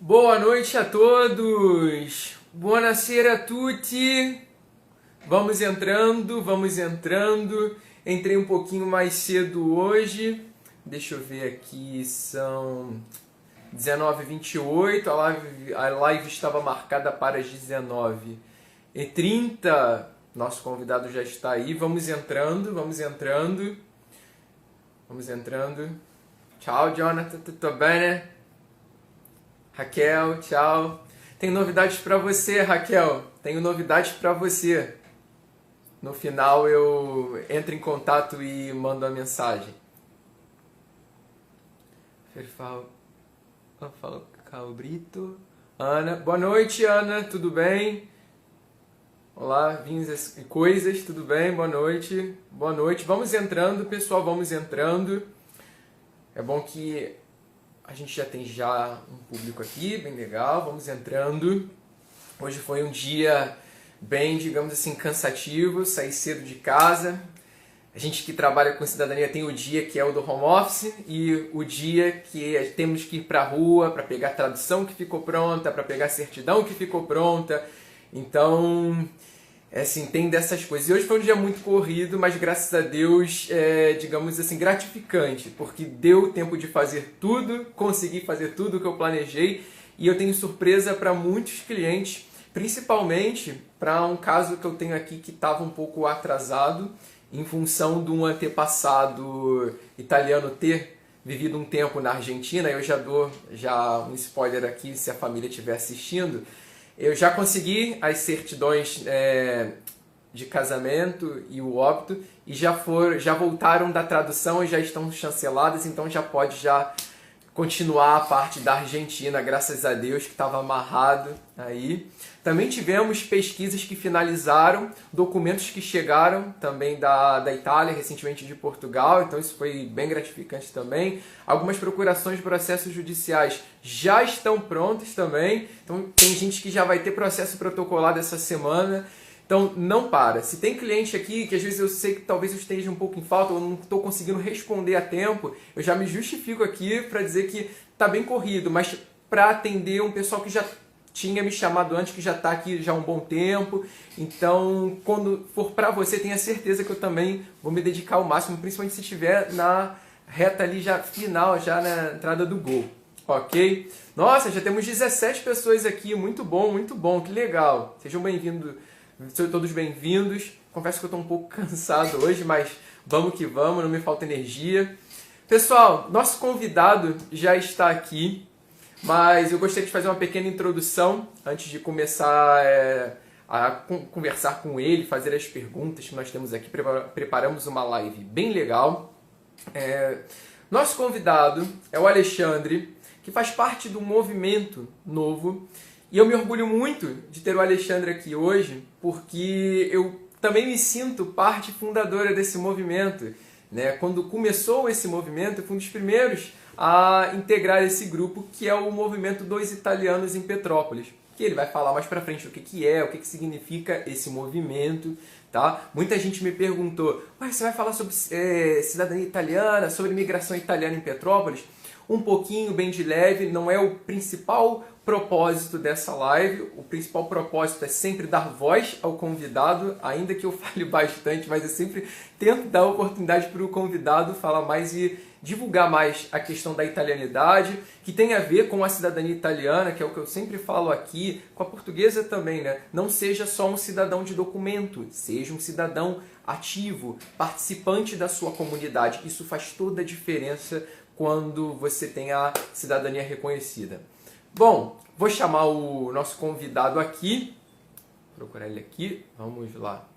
Boa noite a todos! Buonasera a tutti! Vamos entrando, vamos entrando. Entrei um pouquinho mais cedo hoje. Deixa eu ver aqui, são 19h28. A live estava marcada para as 19h30. Nosso convidado já está aí. Vamos entrando, vamos entrando. Vamos entrando. Tchau, Jonathan, tudo bem, né? Raquel, tchau. Tenho novidades para você, Raquel. Tenho novidades para você. No final eu entro em contato e mando a mensagem. Fala Calbrito. Ana, boa noite, Ana, tudo bem? Olá, vinhas e coisas, tudo bem? Boa noite. Boa noite. Vamos entrando, pessoal, vamos entrando. É bom que a gente já tem um público aqui, bem legal, vamos entrando. Hoje foi um dia bem, digamos assim, cansativo, saí cedo de casa. A gente que trabalha com cidadania tem o dia que é o do home office e o dia que temos que ir para a rua para pegar a tradução que ficou pronta, para pegar a certidão que ficou pronta. Então, assim, tem dessas coisas. E hoje foi um dia muito corrido, mas graças a Deus, digamos assim, gratificante, porque deu tempo de fazer tudo, consegui fazer tudo o que eu planejei, e eu tenho surpresa para muitos clientes, principalmente para um caso que eu tenho aqui que estava um pouco atrasado, em função de um antepassado italiano ter vivido um tempo na Argentina. Eu já dou um spoiler aqui, se a família estiver assistindo. Eu já consegui as certidões de casamento e o óbito e já voltaram da tradução e já estão chanceladas, então já pode continuar a parte da Argentina, graças a Deus, que estava amarrado aí. Também tivemos pesquisas que finalizaram, documentos que chegaram também da Itália, recentemente de Portugal, então isso foi bem gratificante também. Algumas procurações de processos judiciais já estão prontas também, então tem gente que já vai ter processo protocolado essa semana. Então não para. Se tem cliente aqui que às vezes eu sei que talvez eu esteja um pouco em falta ou não estou conseguindo responder a tempo, eu já me justifico aqui para dizer que está bem corrido, mas para atender um pessoal que já tinha me chamado antes, que já está aqui já há um bom tempo. Então, quando for para você, tenha certeza que eu também vou me dedicar ao máximo, principalmente se estiver na reta ali já final, já na entrada do gol. Ok? Nossa, já temos 17 pessoas aqui, muito bom, que legal. Sejam bem-vindos. Sejam todos bem-vindos. Confesso que eu estou um pouco cansado hoje, mas vamos que vamos, não me falta energia. Pessoal, nosso convidado já está aqui, mas eu gostaria de fazer uma pequena introdução antes de começar a conversar com ele, fazer as perguntas que nós temos aqui. Preparamos uma live bem legal. Nosso convidado é o Alexandre, que faz parte do movimento novo. E eu me orgulho muito de ter o Alexandre aqui hoje, porque eu também me sinto parte fundadora desse movimento, né? Quando começou esse movimento, eu fui um dos primeiros a integrar esse grupo, que é o Movimento dos Italianos em Petrópolis. Que ele vai falar mais pra frente o que é, o que significa esse movimento, tá? Muita gente me perguntou, mas você vai falar sobre cidadania italiana, sobre imigração italiana em Petrópolis? Um pouquinho, bem de leve, não é o principal propósito dessa live. O principal propósito é sempre dar voz ao convidado, ainda que eu fale bastante, mas eu sempre tento dar oportunidade para o convidado falar mais e divulgar mais a questão da italianidade, que tem a ver com a cidadania italiana, que é o que eu sempre falo aqui, com a portuguesa também, né? Não seja só um cidadão de documento, seja um cidadão ativo, participante da sua comunidade. Isso faz toda a diferença quando você tem a cidadania reconhecida. Bom, vou chamar o nosso convidado aqui. Vou procurar ele aqui. Vamos lá.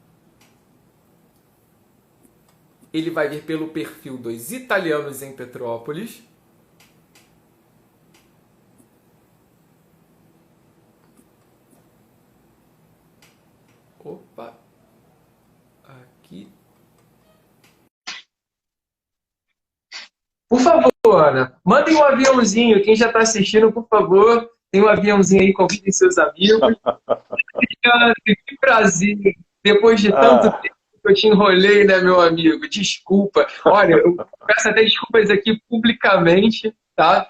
Ele vai vir pelo perfil dos Italianos em Petrópolis. Opa. Aqui. Por favor, Ana, mandem um aviãozinho. Quem já está assistindo, por favor, tem um aviãozinho aí, convidem seus amigos. Que prazer. Depois de tanto tempo que eu te enrolei, né, meu amigo? Desculpa. Olha, eu peço até desculpas aqui publicamente, tá?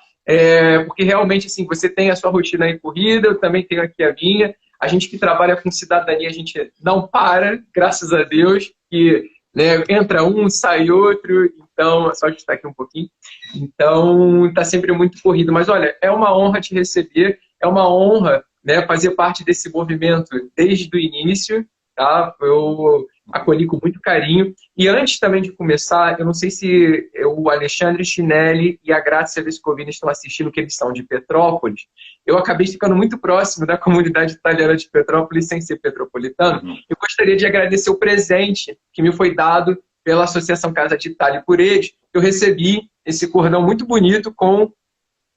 porque realmente, assim, você tem a sua rotina aí corrida, eu também tenho aqui a minha. A gente que trabalha com cidadania, a gente não para, graças a Deus, que né, entra um, sai outro, então, é só estar aqui um pouquinho. Então, está sempre muito corrido. Mas, olha, é uma honra te receber, é uma honra, né, fazer parte desse movimento desde o início, tá? Eu acolhi com muito carinho. E antes também de começar, eu não sei se o Alexandre Chinelli e a Grazia Vescovina estão assistindo, que eles são de Petrópolis. Eu acabei ficando muito próximo da comunidade italiana de Petrópolis, sem ser petropolitano. Eu gostaria de agradecer o presente que me foi dado pela Associação Casa de Itália e por eles. Eu recebi esse cordão muito bonito com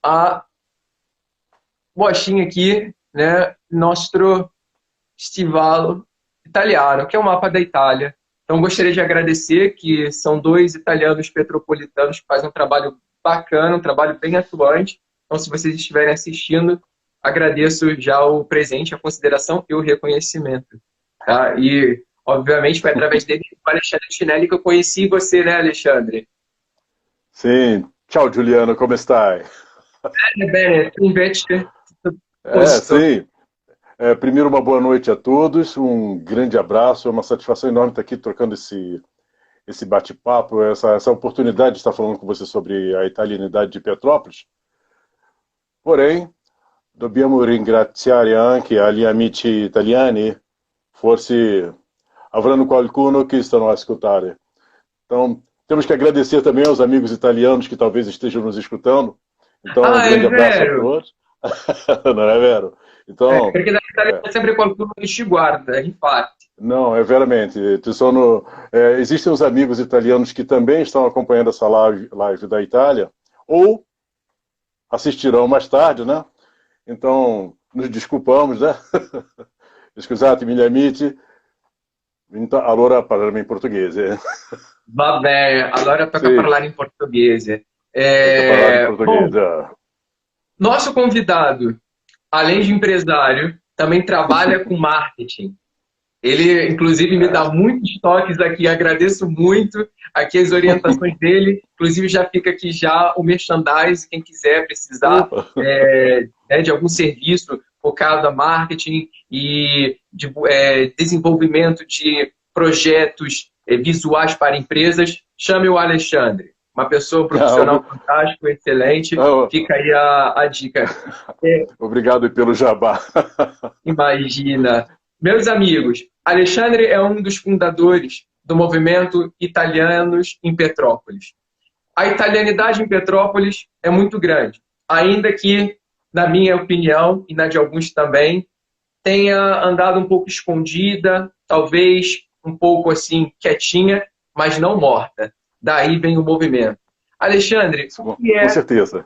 a bochinha aqui, né? Nostro Stivalo Italiano, que é o mapa da Itália. Então, gostaria de agradecer, que são dois italianos petropolitanos que fazem um trabalho bacana, um trabalho bem atuante. Então, se vocês estiverem assistindo, agradeço já o presente, a consideração e o reconhecimento. Tá? E, obviamente, foi através dele, o Alexandre Chinelli, que eu conheci você, né, Alexandre? Sim. Ciao Giuliano, come stai? Bene, bene, tu invece, tutto a posto. Sim. Primeiro, uma boa noite a todos, um grande abraço, é uma satisfação enorme estar aqui trocando esse bate-papo, essa oportunidade de estar falando com você sobre a italianidade de Petrópolis. Porém, dobbiamo ringraziare anche agli amici italiani, forse avranno qualcuno que estão a escutar. Então, temos que agradecer também aos amigos italianos que talvez estejam nos escutando. Então, um Ah, grande è abraço a vero. todos. Não é vero? Então, Perché dall'Italia é, c'è sempre qualcuno che ci guarda, infatti. não, é veramente. Existem os amigos italianos que também estão acompanhando essa live da Itália, ou assistirão mais tarde, né? Então, nos desculpamos, né? Scusate, miei amici. Então, allora parliamo in portoghese. Va bene, allora tocca Sim, parlare in portoghese. tocca parlare in Bom, portoghese. nosso convidado, além de empresário, também trabalha com marketing. Ele, inclusive, me dá muitos toques aqui, agradeço muito aqui as orientações dele. Inclusive, já fica aqui já o merchandise, quem quiser precisar Opa! de algum serviço focado a marketing e de desenvolvimento de projetos visuais para empresas, chame o Alexandre. Uma pessoa profissional fantástica, excelente. Fica aí a dica. Obrigado pelo jabá. Imagina. Meus amigos, Alexandre é um dos fundadores do movimento Italianos em Petrópolis. A italianidade em Petrópolis é muito grande, ainda que, na minha opinião, e na de alguns também, tenha andado um pouco escondida, talvez um pouco assim, quietinha, mas não morta. Daí vem o movimento. Alexandre, o que Com é certeza.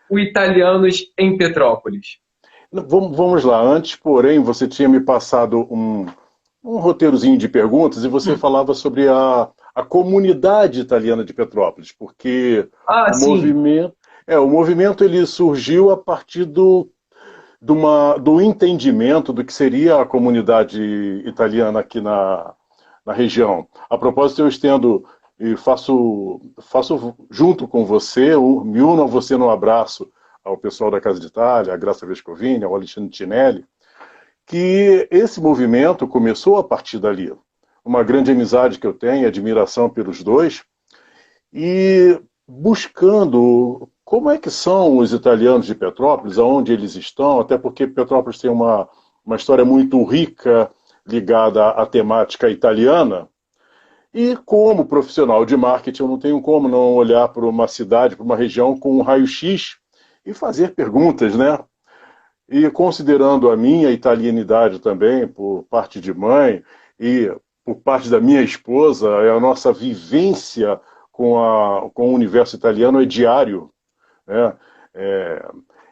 o Italianos em Petrópolis? Vamos lá. Antes, porém, você tinha me passado um roteirozinho de perguntas e você falava sobre a comunidade italiana de Petrópolis, porque Ah, o sim. movimento ele surgiu a partir do entendimento do que seria a comunidade italiana aqui na região. A propósito, eu estendo e faço junto com você, me uno a você no abraço ao pessoal da Casa de Itália, a Graça Vescovini, ao Alexandre Tinelli, que esse movimento começou a partir dali. Uma grande amizade que eu tenho, admiração pelos dois, e buscando como é que são os italianos de Petrópolis, aonde eles estão, até porque Petrópolis tem uma história muito rica ligada à temática italiana. E como profissional de marketing, eu não tenho como não olhar para uma cidade, para uma região com um raio-x e fazer perguntas, né? E considerando a minha italianidade também, por parte de mãe, e por parte da minha esposa, a nossa vivência com o universo italiano é diário, né? É,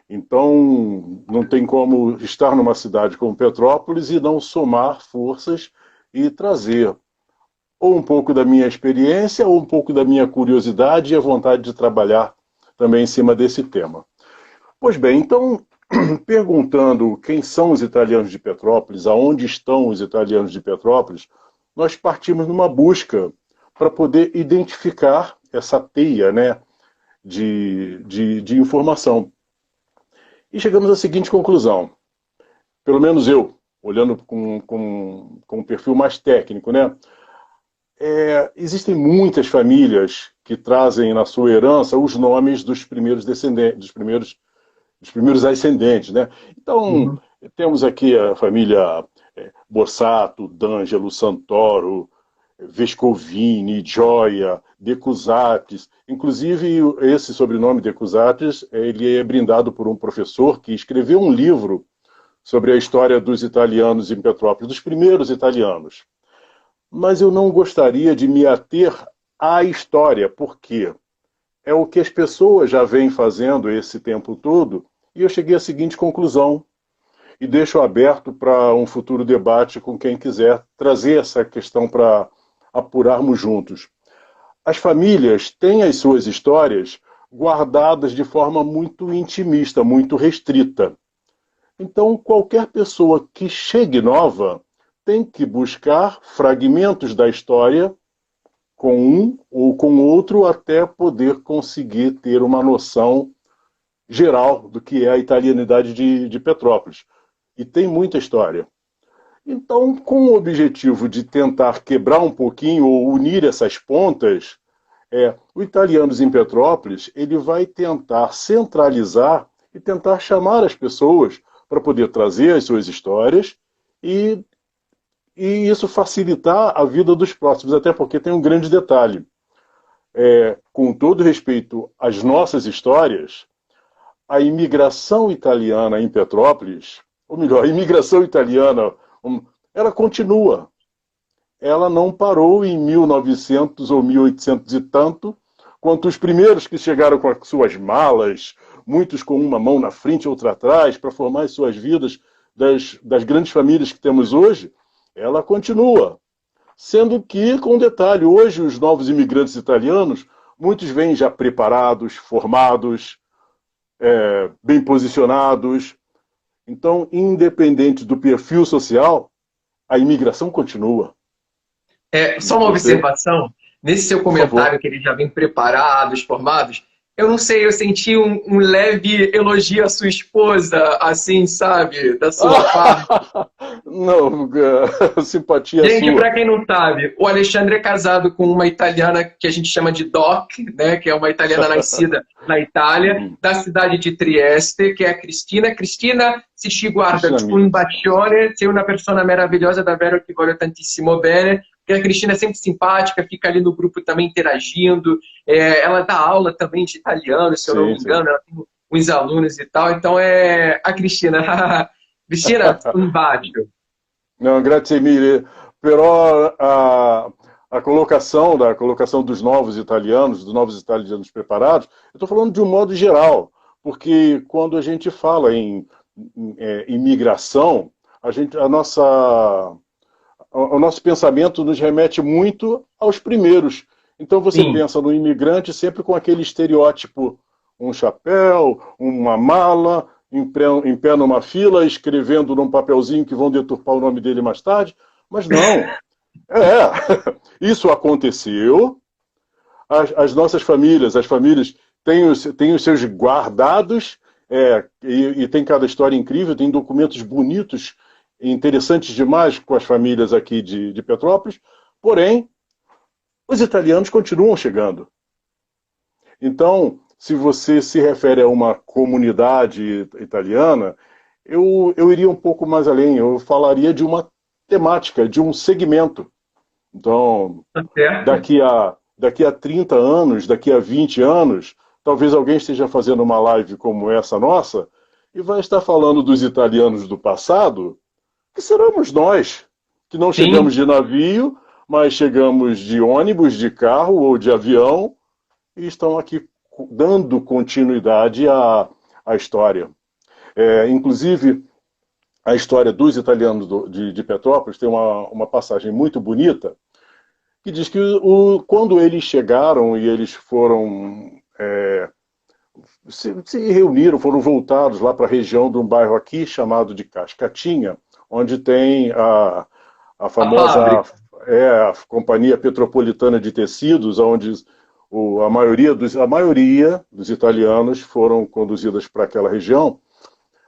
então, não tem como estar numa cidade como Petrópolis e não somar forças e trazer ou um pouco da minha experiência, ou um pouco da minha curiosidade e a vontade de trabalhar também em cima desse tema. Pois bem, então, perguntando quem são os italianos de Petrópolis, aonde estão os italianos de Petrópolis, nós partimos numa busca para poder identificar essa teia, né, de informação. E chegamos à seguinte conclusão, pelo menos eu, olhando com um perfil mais técnico, né? Existem muitas famílias que trazem na sua herança os nomes dos primeiros descendentes, dos primeiros ascendentes, né? Então, Uhum. temos aqui a família Borsato, D'Angelo, Santoro, Vescovini, Gioia, De Cusatis. Inclusive, esse sobrenome De Cusatis, ele é brindado por um professor que escreveu um livro sobre a história dos italianos em Petrópolis, dos primeiros italianos. Mas eu não gostaria de me ater à história, porque é o que as pessoas já vêm fazendo esse tempo todo, e eu cheguei à seguinte conclusão, e deixo aberto para um futuro debate com quem quiser trazer essa questão para apurarmos juntos. As famílias têm as suas histórias guardadas de forma muito intimista, muito restrita. Então, qualquer pessoa que chegue nova tem que buscar fragmentos da história com um ou com outro até poder conseguir ter uma noção geral do que é a italianidade de Petrópolis. E tem muita história. Então, com o objetivo de tentar quebrar um pouquinho ou unir essas pontas, o Italianos em Petrópolis ele vai tentar centralizar e tentar chamar as pessoas para poder trazer as suas histórias e, e isso facilitar a vida dos próximos, até porque tem um grande detalhe. Com todo respeito às nossas histórias, a imigração italiana em Petrópolis, ou melhor, a imigração italiana, ela continua. Ela não parou em 1900 ou 1800 e tanto, quanto os primeiros que chegaram com as suas malas, muitos com uma mão na frente e outra atrás, para formar as suas vidas das grandes famílias que temos hoje, ela continua. Sendo que, com detalhe, hoje os novos imigrantes italianos, muitos vêm já preparados, formados, bem posicionados. Então, independente do perfil social, a imigração continua. Só uma Você, observação, nesse seu por favor. comentário que eles já vêm preparados, formados, eu não sei, eu senti um leve elogio à sua esposa, assim, sabe, da sua parte. Não, simpatia Gente, sua. para quem não sabe, o Alexandre é casado com uma italiana que a gente chama de Doc, né, que é uma italiana nascida na Itália, Uhum. da cidade de Trieste, que é a Cristina. Cristina, se ci guarda, Cristina un Minas. bacione, sei una persona meravigliosa, davvero ti voglio tantissimo bene. Porque a Cristina é sempre simpática, fica ali no grupo também interagindo. Ela dá aula também de italiano, se eu não me Sim, sim. engano, ela tem uns alunos e tal. Então é a Cristina. Cristina, um bacio. Não, grazie mille. Però a colocação dos novos italianos preparados, eu estou falando de um modo geral, porque quando a gente fala em imigração, o nosso pensamento nos remete muito aos primeiros. Então você Sim. pensa no imigrante sempre com aquele estereótipo, um chapéu, uma mala, em pé numa fila, escrevendo num papelzinho que vão deturpar o nome dele mais tarde. Mas não. Isso aconteceu. As nossas famílias, as famílias têm os seus guardados, e tem cada história incrível, tem documentos bonitos, interessantes demais com as famílias aqui de Petrópolis, porém, os italianos continuam chegando. Então, se você se refere a uma comunidade italiana, eu iria um pouco mais além, eu falaria de uma temática, de um segmento. Então, Tá certo. daqui a 30 anos, daqui a 20 anos, talvez alguém esteja fazendo uma live como essa nossa e vai estar falando dos italianos do passado, que seremos nós, que não Sim. chegamos de navio, mas chegamos de ônibus, de carro ou de avião e estão aqui dando continuidade à história. Inclusive, a história dos italianos de Petrópolis tem uma passagem muito bonita que diz que quando eles chegaram e eles foram se reuniram, foram voltados lá para a região de um bairro aqui chamado de Cascatinha, onde tem a A famosa fábrica. a Companhia Petropolitana de Tecidos, onde a maioria dos italianos foram conduzidas para aquela região.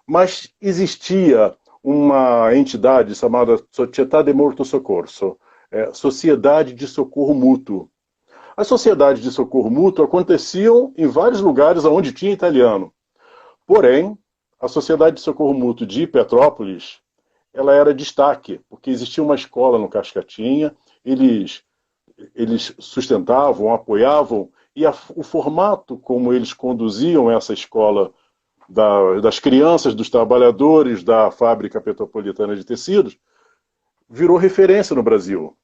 Mas existia uma entidade chamada Società de Morto Soccorso, Sociedade de Socorro Mútuo. As sociedades de socorro mútuo aconteciam em vários lugares onde tinha italiano. Porém, a Sociedade de Socorro Mútuo de Petrópolis, ela era destaque, porque existia uma escola no Cascatinha, eles sustentavam, apoiavam, e o formato como eles conduziam essa escola das crianças, dos trabalhadores da fábrica petropolitana de tecidos, virou referência no Brasil.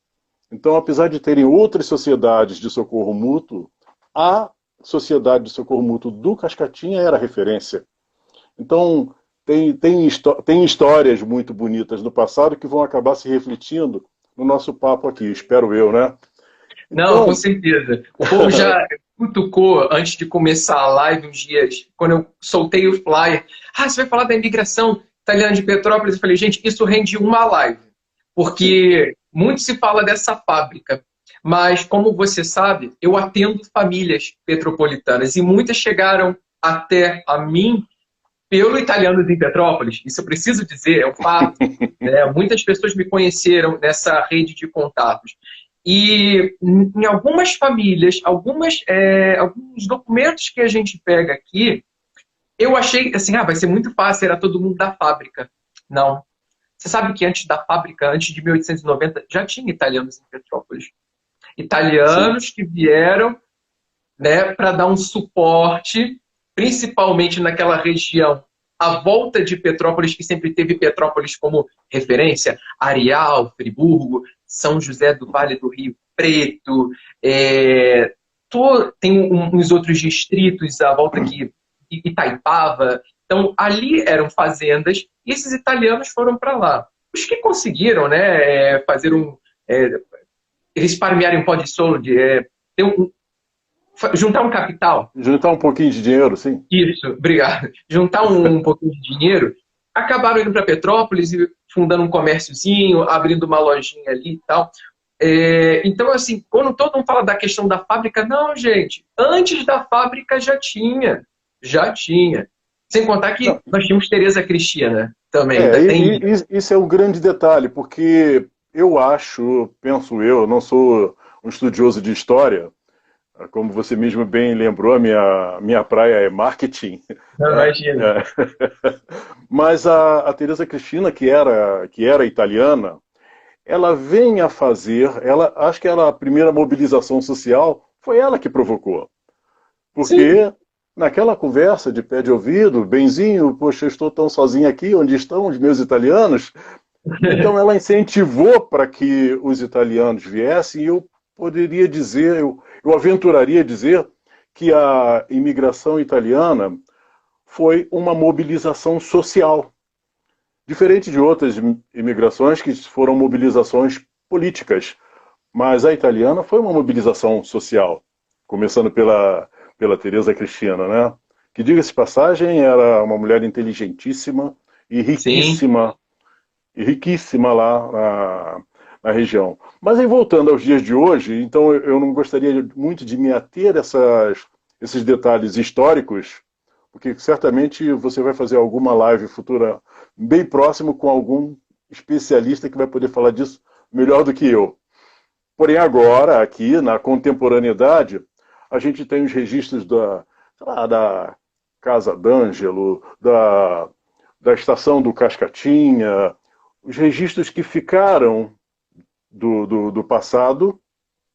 Então, apesar de terem outras sociedades de socorro mútuo, a Sociedade de Socorro Mútuo do Cascatinha era referência. Então, tem histórias muito bonitas do passado que vão acabar se refletindo no nosso papo aqui, espero eu, né? Não, com certeza. O povo já cutucou antes de começar a live uns dias, quando eu soltei o flyer. Ah, você vai falar da imigração italiana de Petrópolis? Eu falei, gente, isso rende uma live. Porque muito se fala dessa fábrica. Mas, como você sabe, eu atendo famílias petropolitanas e muitas chegaram até a mim pelo Italianos em Petrópolis. Isso eu preciso dizer, é um fato. Né? Muitas pessoas me conheceram nessa rede de contatos. E em algumas famílias, alguns documentos que a gente pega aqui, eu achei assim, vai ser muito fácil, era todo mundo da fábrica. Não. Você sabe que antes da fábrica, antes de 1890, já tinha italianos em Petrópolis. Italianos Sim. que vieram, né, para dar um suporte, principalmente naquela região à volta de Petrópolis, que sempre teve Petrópolis como referência, Areal, Friburgo, São José do Vale do Rio Preto, tem uns outros distritos à volta aqui, Itaipava. Então, ali eram fazendas e esses italianos foram para lá. Os que conseguiram, né, fazer eles farmearem um pó de solo, juntar um capital. Juntar um pouquinho de dinheiro, sim. Isso, obrigado. Juntar um pouquinho de dinheiro, acabaram indo para Petrópolis e fundando um comérciozinho, abrindo uma lojinha ali e tal. Então, assim, quando todo mundo fala da questão da fábrica, não, gente, antes da fábrica já tinha. Sem contar que nós tínhamos Teresa Cristina também. Isso é um grande detalhe, porque penso eu, não sou um estudioso de história, como você mesmo bem lembrou, a minha praia é marketing. Imagina. Mas a Teresa Cristina, que era italiana, ela vem a fazer, acho que a primeira mobilização social foi ela que provocou. Porque Sim. naquela conversa de pé de ouvido, benzinho, poxa, eu estou tão sozinho aqui, onde estão os meus italianos? Então ela incentivou para que os italianos viessem, e eu poderia dizer, eu aventuraria dizer que a imigração italiana foi uma mobilização social. Diferente de outras imigrações que foram mobilizações políticas. Mas a italiana foi uma mobilização social, começando pela Teresa Cristina, né? Que, diga-se de passagem, era uma mulher inteligentíssima e riquíssima, lá na região. Mas aí, voltando aos dias de hoje, então eu não gostaria muito de me ater a esses detalhes históricos, porque certamente você vai fazer alguma live futura bem próximo com algum especialista que vai poder falar disso melhor do que eu. Porém, agora, aqui, na contemporaneidade, a gente tem os registros da Casa d'Angelo, da Estação do Cascatinha, os registros que ficaram do passado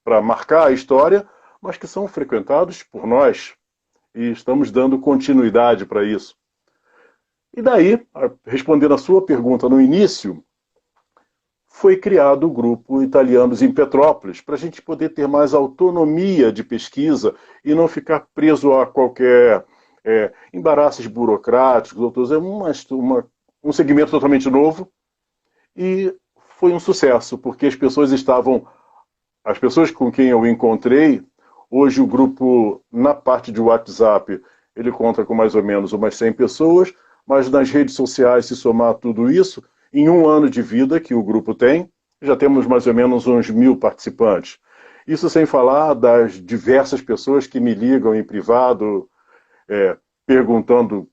para marcar a história, mas que são frequentados por nós. E estamos dando continuidade para isso. E daí, respondendo a sua pergunta no início, foi criado o grupo Italianos em Petrópolis, para a gente poder ter mais autonomia de pesquisa e não ficar preso a qualquer embaraços burocráticos. É um segmento totalmente novo e foi um sucesso, porque as pessoas com quem eu encontrei, hoje o grupo, na parte de WhatsApp, ele conta com mais ou menos umas 100 pessoas, mas nas redes sociais, se somar tudo isso, em um ano de vida que o grupo tem, já temos mais ou menos uns 1.000 participantes. Isso sem falar das diversas pessoas que me ligam em privado, perguntando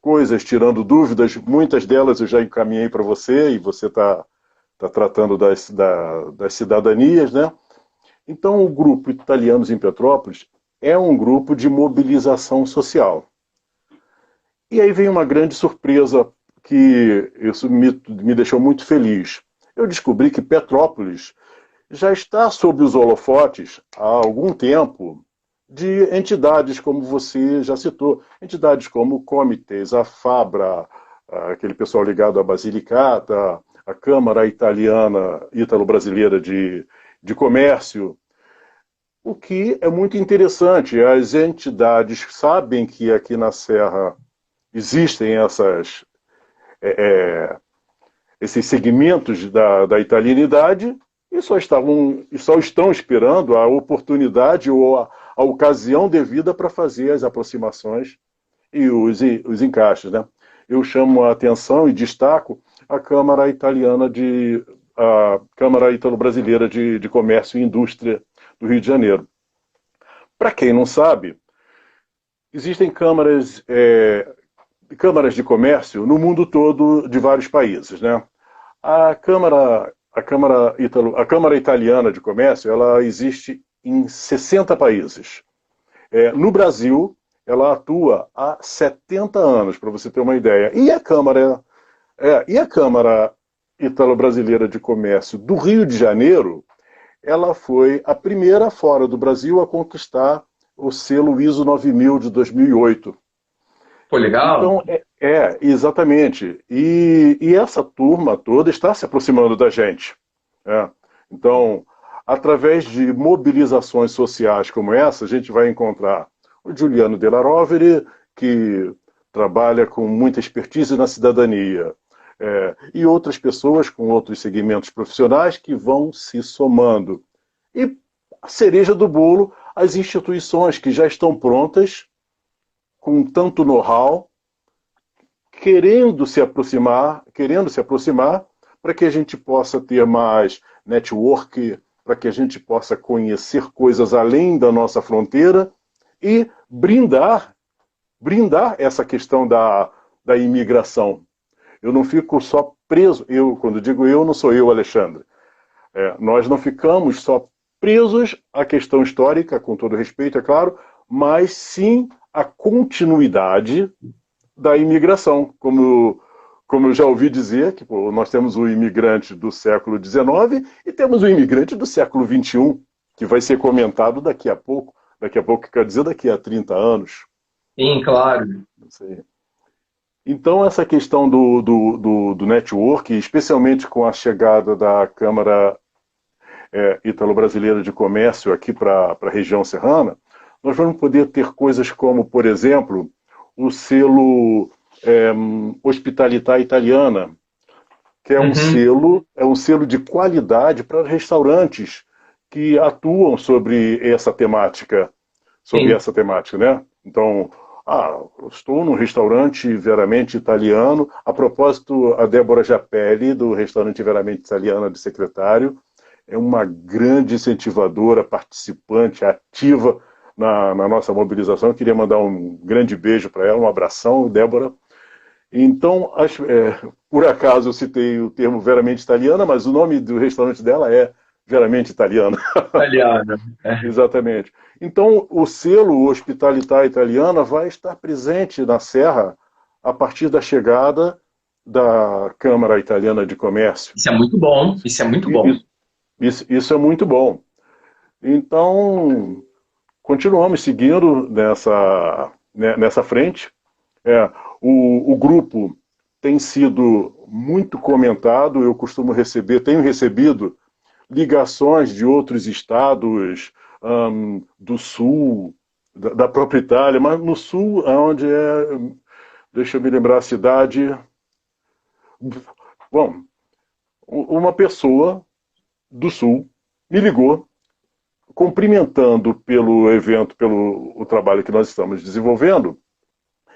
coisas, tirando dúvidas, muitas delas eu já encaminhei para você e você está tratando das cidadanias, né? Então, o grupo Italianos em Petrópolis é um grupo de mobilização social. E aí vem uma grande surpresa que isso me deixou muito feliz. Eu descobri que Petrópolis já está sob os holofotes há algum tempo de entidades como você já citou, entidades como comitês, a Fabra, aquele pessoal ligado à Basilicata, a Câmara Italiana, Ítalo-Brasileira de Comércio, o que é muito interessante. As entidades sabem que aqui na Serra existem esses segmentos da italianidade e só estão esperando a oportunidade ou a ocasião devida para fazer as aproximações e os encaixes, né? Eu chamo a atenção e destaco a Câmara Ítalo-Brasileira de Comércio e Indústria do Rio de Janeiro. Para quem não sabe, existem câmaras de comércio no mundo todo de vários países, né? A Câmara Italiana de Comércio, ela existe em 60 países. No Brasil, ela atua há 70 anos, para você ter uma ideia. E a Câmara Italo-Brasileira de Comércio do Rio de Janeiro, ela foi a primeira fora do Brasil a conquistar o selo ISO 9000 de 2008. Pô, legal. Então, exatamente. E essa turma toda está se aproximando da gente. Então, através de mobilizações sociais como essa, a gente vai encontrar o Giuliano Della Rovere, que trabalha com muita expertise na cidadania, e outras pessoas com outros segmentos profissionais que vão se somando. E a cereja do bolo, as instituições que já estão prontas, com tanto know-how, querendo se aproximar, para que a gente possa ter mais network, para que a gente possa conhecer coisas além da nossa fronteira e brindar essa questão da imigração. Eu não fico só preso, quando digo eu, não sou eu, Alexandre. Nós não ficamos só presos à questão histórica, com todo respeito, é claro, mas sim a continuidade da imigração. Como eu já ouvi dizer, que nós temos o imigrante do século XIX e temos o imigrante do século XXI, que vai ser comentado daqui a pouco, quer dizer, daqui a 30 anos. Sim, claro. Não sei. Então, essa questão do network, especialmente com a chegada da Câmara Ítalo-Brasileira de Comércio aqui para a região serrana, nós vamos poder ter coisas como, por exemplo, o selo Hospitalità Italiana, que é um selo de qualidade para restaurantes que atuam sobre essa temática, né? Então, eu estou num restaurante veramente italiano. A propósito, a Débora Japelli, do restaurante Veramente Italiano de Secretário, é uma grande incentivadora, participante, ativa na nossa mobilização. Eu queria mandar um grande beijo para ela, um abração, Débora. Então, por acaso eu citei o termo Veramente Italiana, mas o nome do restaurante dela é Veramente Italiano. Italiana. Exatamente. Então, o selo Hospitalità Italiana vai estar presente na Serra a partir da chegada da Câmara Italiana de Comércio. Isso é muito bom. Isso é muito bom. Isso é muito bom. Então, continuamos seguindo nessa frente. O grupo tem sido muito comentado. Eu tenho recebido ligações de outros estados do sul, da própria Itália, mas no sul, onde deixa eu me lembrar a cidade. Bom, uma pessoa do sul me ligou, cumprimentando pelo evento, pelo trabalho que nós estamos desenvolvendo,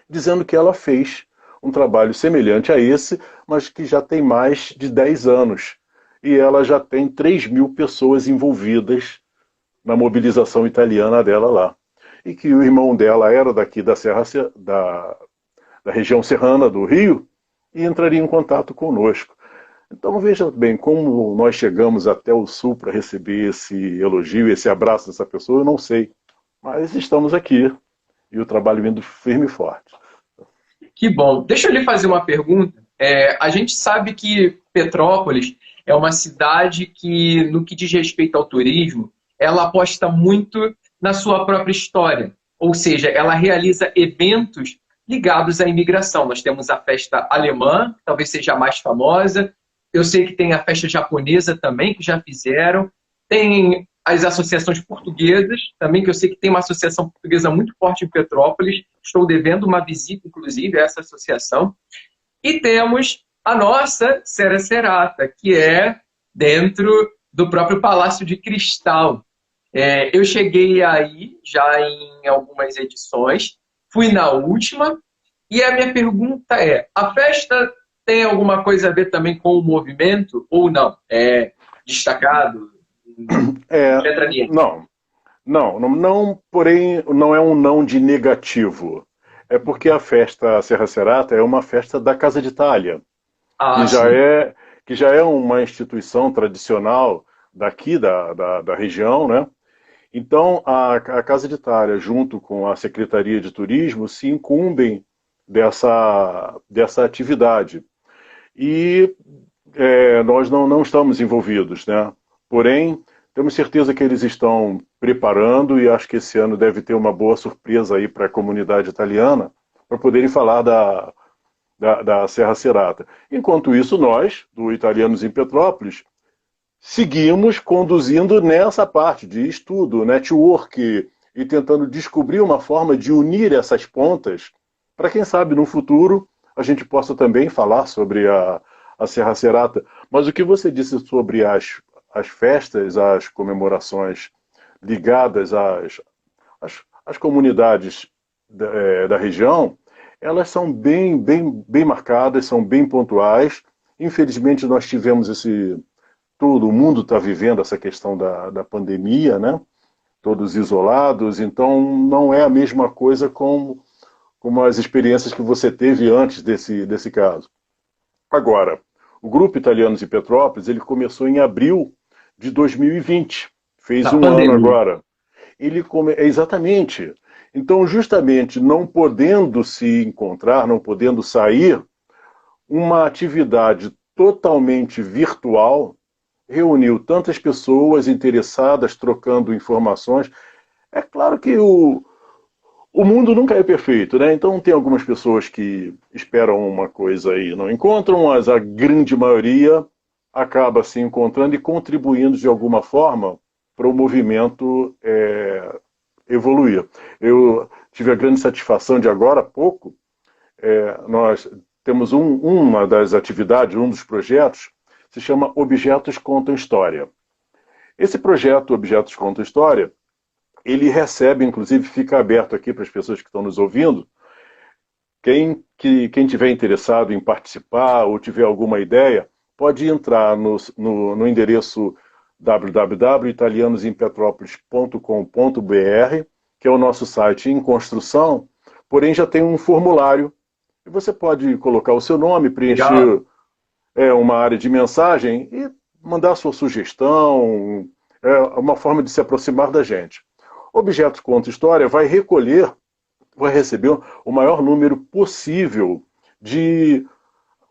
dizendo que ela fez um trabalho semelhante a esse, mas que já tem mais de 10 anos. E ela já tem 3.000 pessoas envolvidas na mobilização italiana dela lá. E que o irmão dela era daqui da Serra, da região serrana do Rio e entraria em contato conosco. Então veja bem, como nós chegamos até o Sul para receber esse elogio, esse abraço dessa pessoa, eu não sei. Mas estamos aqui e o trabalho indo firme e forte. Que bom. Deixa eu lhe fazer uma pergunta. A gente sabe que Petrópolis é uma cidade que, no que diz respeito ao turismo, ela aposta muito na sua própria história. Ou seja, ela realiza eventos ligados à imigração. Nós temos a festa alemã, que talvez seja a mais famosa. Eu sei que tem a festa japonesa também, que já fizeram. Tem as associações portuguesas também, que eu sei que tem uma associação portuguesa muito forte em Petrópolis. Estou devendo uma visita, inclusive, a essa associação. E temos a nossa Serra Serata, que é dentro do próprio Palácio de Cristal. Eu cheguei aí já em algumas edições, fui na última, e a minha pergunta é, a festa tem alguma coisa a ver também com o movimento ou não? É destacado? Letra nisso. Não, porém não é um não de negativo. É porque a festa Serra Serata é uma festa da Casa de Itália, Ah, que já é uma instituição tradicional daqui da região, né? Então a Casa de Itália, junto com a Secretaria de Turismo, se incumbem dessa atividade. E nós não estamos envolvidos, né? Porém, temos certeza que eles estão preparando e acho que esse ano deve ter uma boa surpresa aí para a comunidade italiana para poderem falar da Serra Serata. Enquanto isso, nós, do Italianos em Petrópolis, seguimos conduzindo nessa parte de estudo, network e tentando descobrir uma forma de unir essas pontas para quem sabe no futuro a gente possa também falar sobre a Serra Serata. Mas o que você disse sobre as festas, as comemorações ligadas às comunidades da região, elas são bem marcadas, são bem pontuais. Infelizmente nós tivemos todo o mundo está vivendo essa questão da pandemia, né? Todos isolados, então não é a mesma coisa como as experiências que você teve antes desse caso. Agora, o Grupo Italianos em Petrópolis, ele começou em abril de 2020, fez na um pandemia. ano agora. Exatamente. Então, justamente, não podendo se encontrar, não podendo sair, uma atividade totalmente virtual reuniu tantas pessoas interessadas, trocando informações. É claro que o mundo nunca é perfeito, né? Então tem algumas pessoas que esperam uma coisa e não encontram, mas a grande maioria acaba se encontrando e contribuindo de alguma forma para o movimento evoluir. Eu tive a grande satisfação de agora há pouco, nós temos uma das atividades, um dos projetos, se chama Objetos Contam História. Esse projeto, Objetos Contam História, ele recebe, inclusive fica aberto aqui para as pessoas que estão nos ouvindo, quem tiver interessado em participar ou tiver alguma ideia, pode entrar no endereço www.italianosempetrópolis.com.br, que é o nosso site em construção, porém já tem um formulário, e você pode colocar o seu nome, preencher uma área de mensagem e mandar sua sugestão, uma forma de se aproximar da gente. Objetos Conta História vai receber o maior número possível de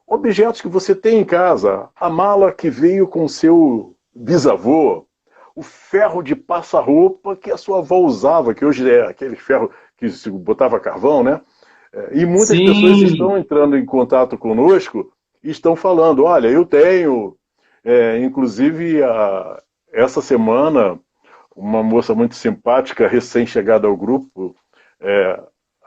objetos que você tem em casa. A mala que veio com seu bisavô, o ferro de passar-roupa que a sua avó usava, que hoje é aquele ferro que se botava carvão, né? E muitas pessoas estão entrando em contato conosco e estão falando, olha, eu tenho, inclusive essa semana, uma moça muito simpática, recém-chegada ao grupo,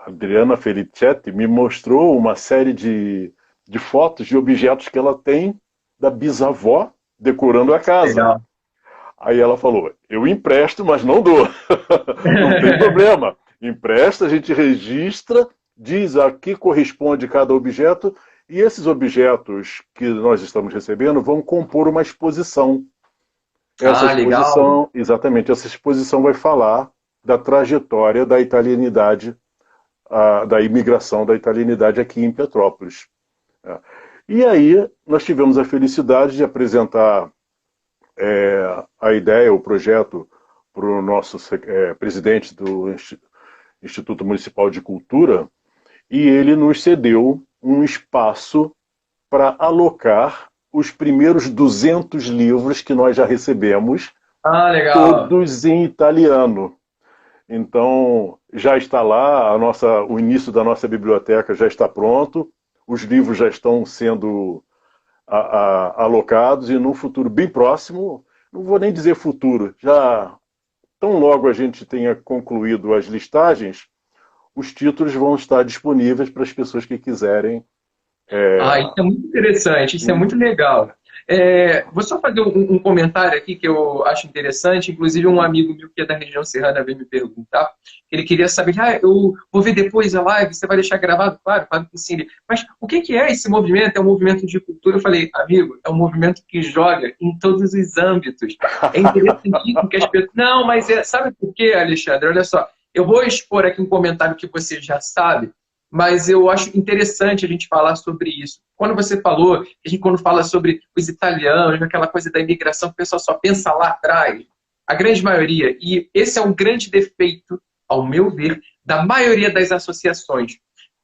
Adriana Felicetti, me mostrou uma série de fotos de objetos que ela tem da bisavó decorando a casa. Legal. Aí ela falou, eu empresto, mas não dou. Não tem problema. Empresta, a gente registra, diz a que corresponde cada objeto, e esses objetos que nós estamos recebendo vão compor uma exposição. Essa exposição, legal. exatamente, essa exposição vai falar da trajetória da italianidade da imigração da italianidade aqui em Petrópolis. E aí nós tivemos a felicidade de apresentar a ideia, o projeto, para o nosso presidente do Instituto Municipal de Cultura, e ele nos cedeu um espaço para alocar os primeiros 200 livros que nós já recebemos, Legal. todos em italiano. Então, já está lá, o início da nossa biblioteca já está pronto, os livros já estão sendo alocados, e num futuro bem próximo, não vou nem dizer futuro, já tão logo a gente tenha concluído as listagens, os títulos vão estar disponíveis para as pessoas que quiserem. Isso é muito interessante, isso é muito legal. Vou só fazer um comentário aqui que eu acho interessante. Inclusive, um amigo meu que é da região serrana veio me perguntar. Ele queria saber, eu vou ver depois a live, você vai deixar gravado? Claro, claro que sim. Mas o que é esse movimento? É um movimento de cultura? Eu falei, amigo, é um movimento que joga em todos os âmbitos. É interessantíssimo que as pessoas... Não, mas sabe por quê, Alexandre? Olha só, eu vou expor aqui um comentário que você já sabe, mas eu acho interessante a gente falar sobre isso. Quando você falou, a gente quando fala sobre os italianos, aquela coisa da imigração, o pessoal só pensa lá atrás, a grande maioria, e esse é um grande defeito, ao meu ver, da maioria das associações.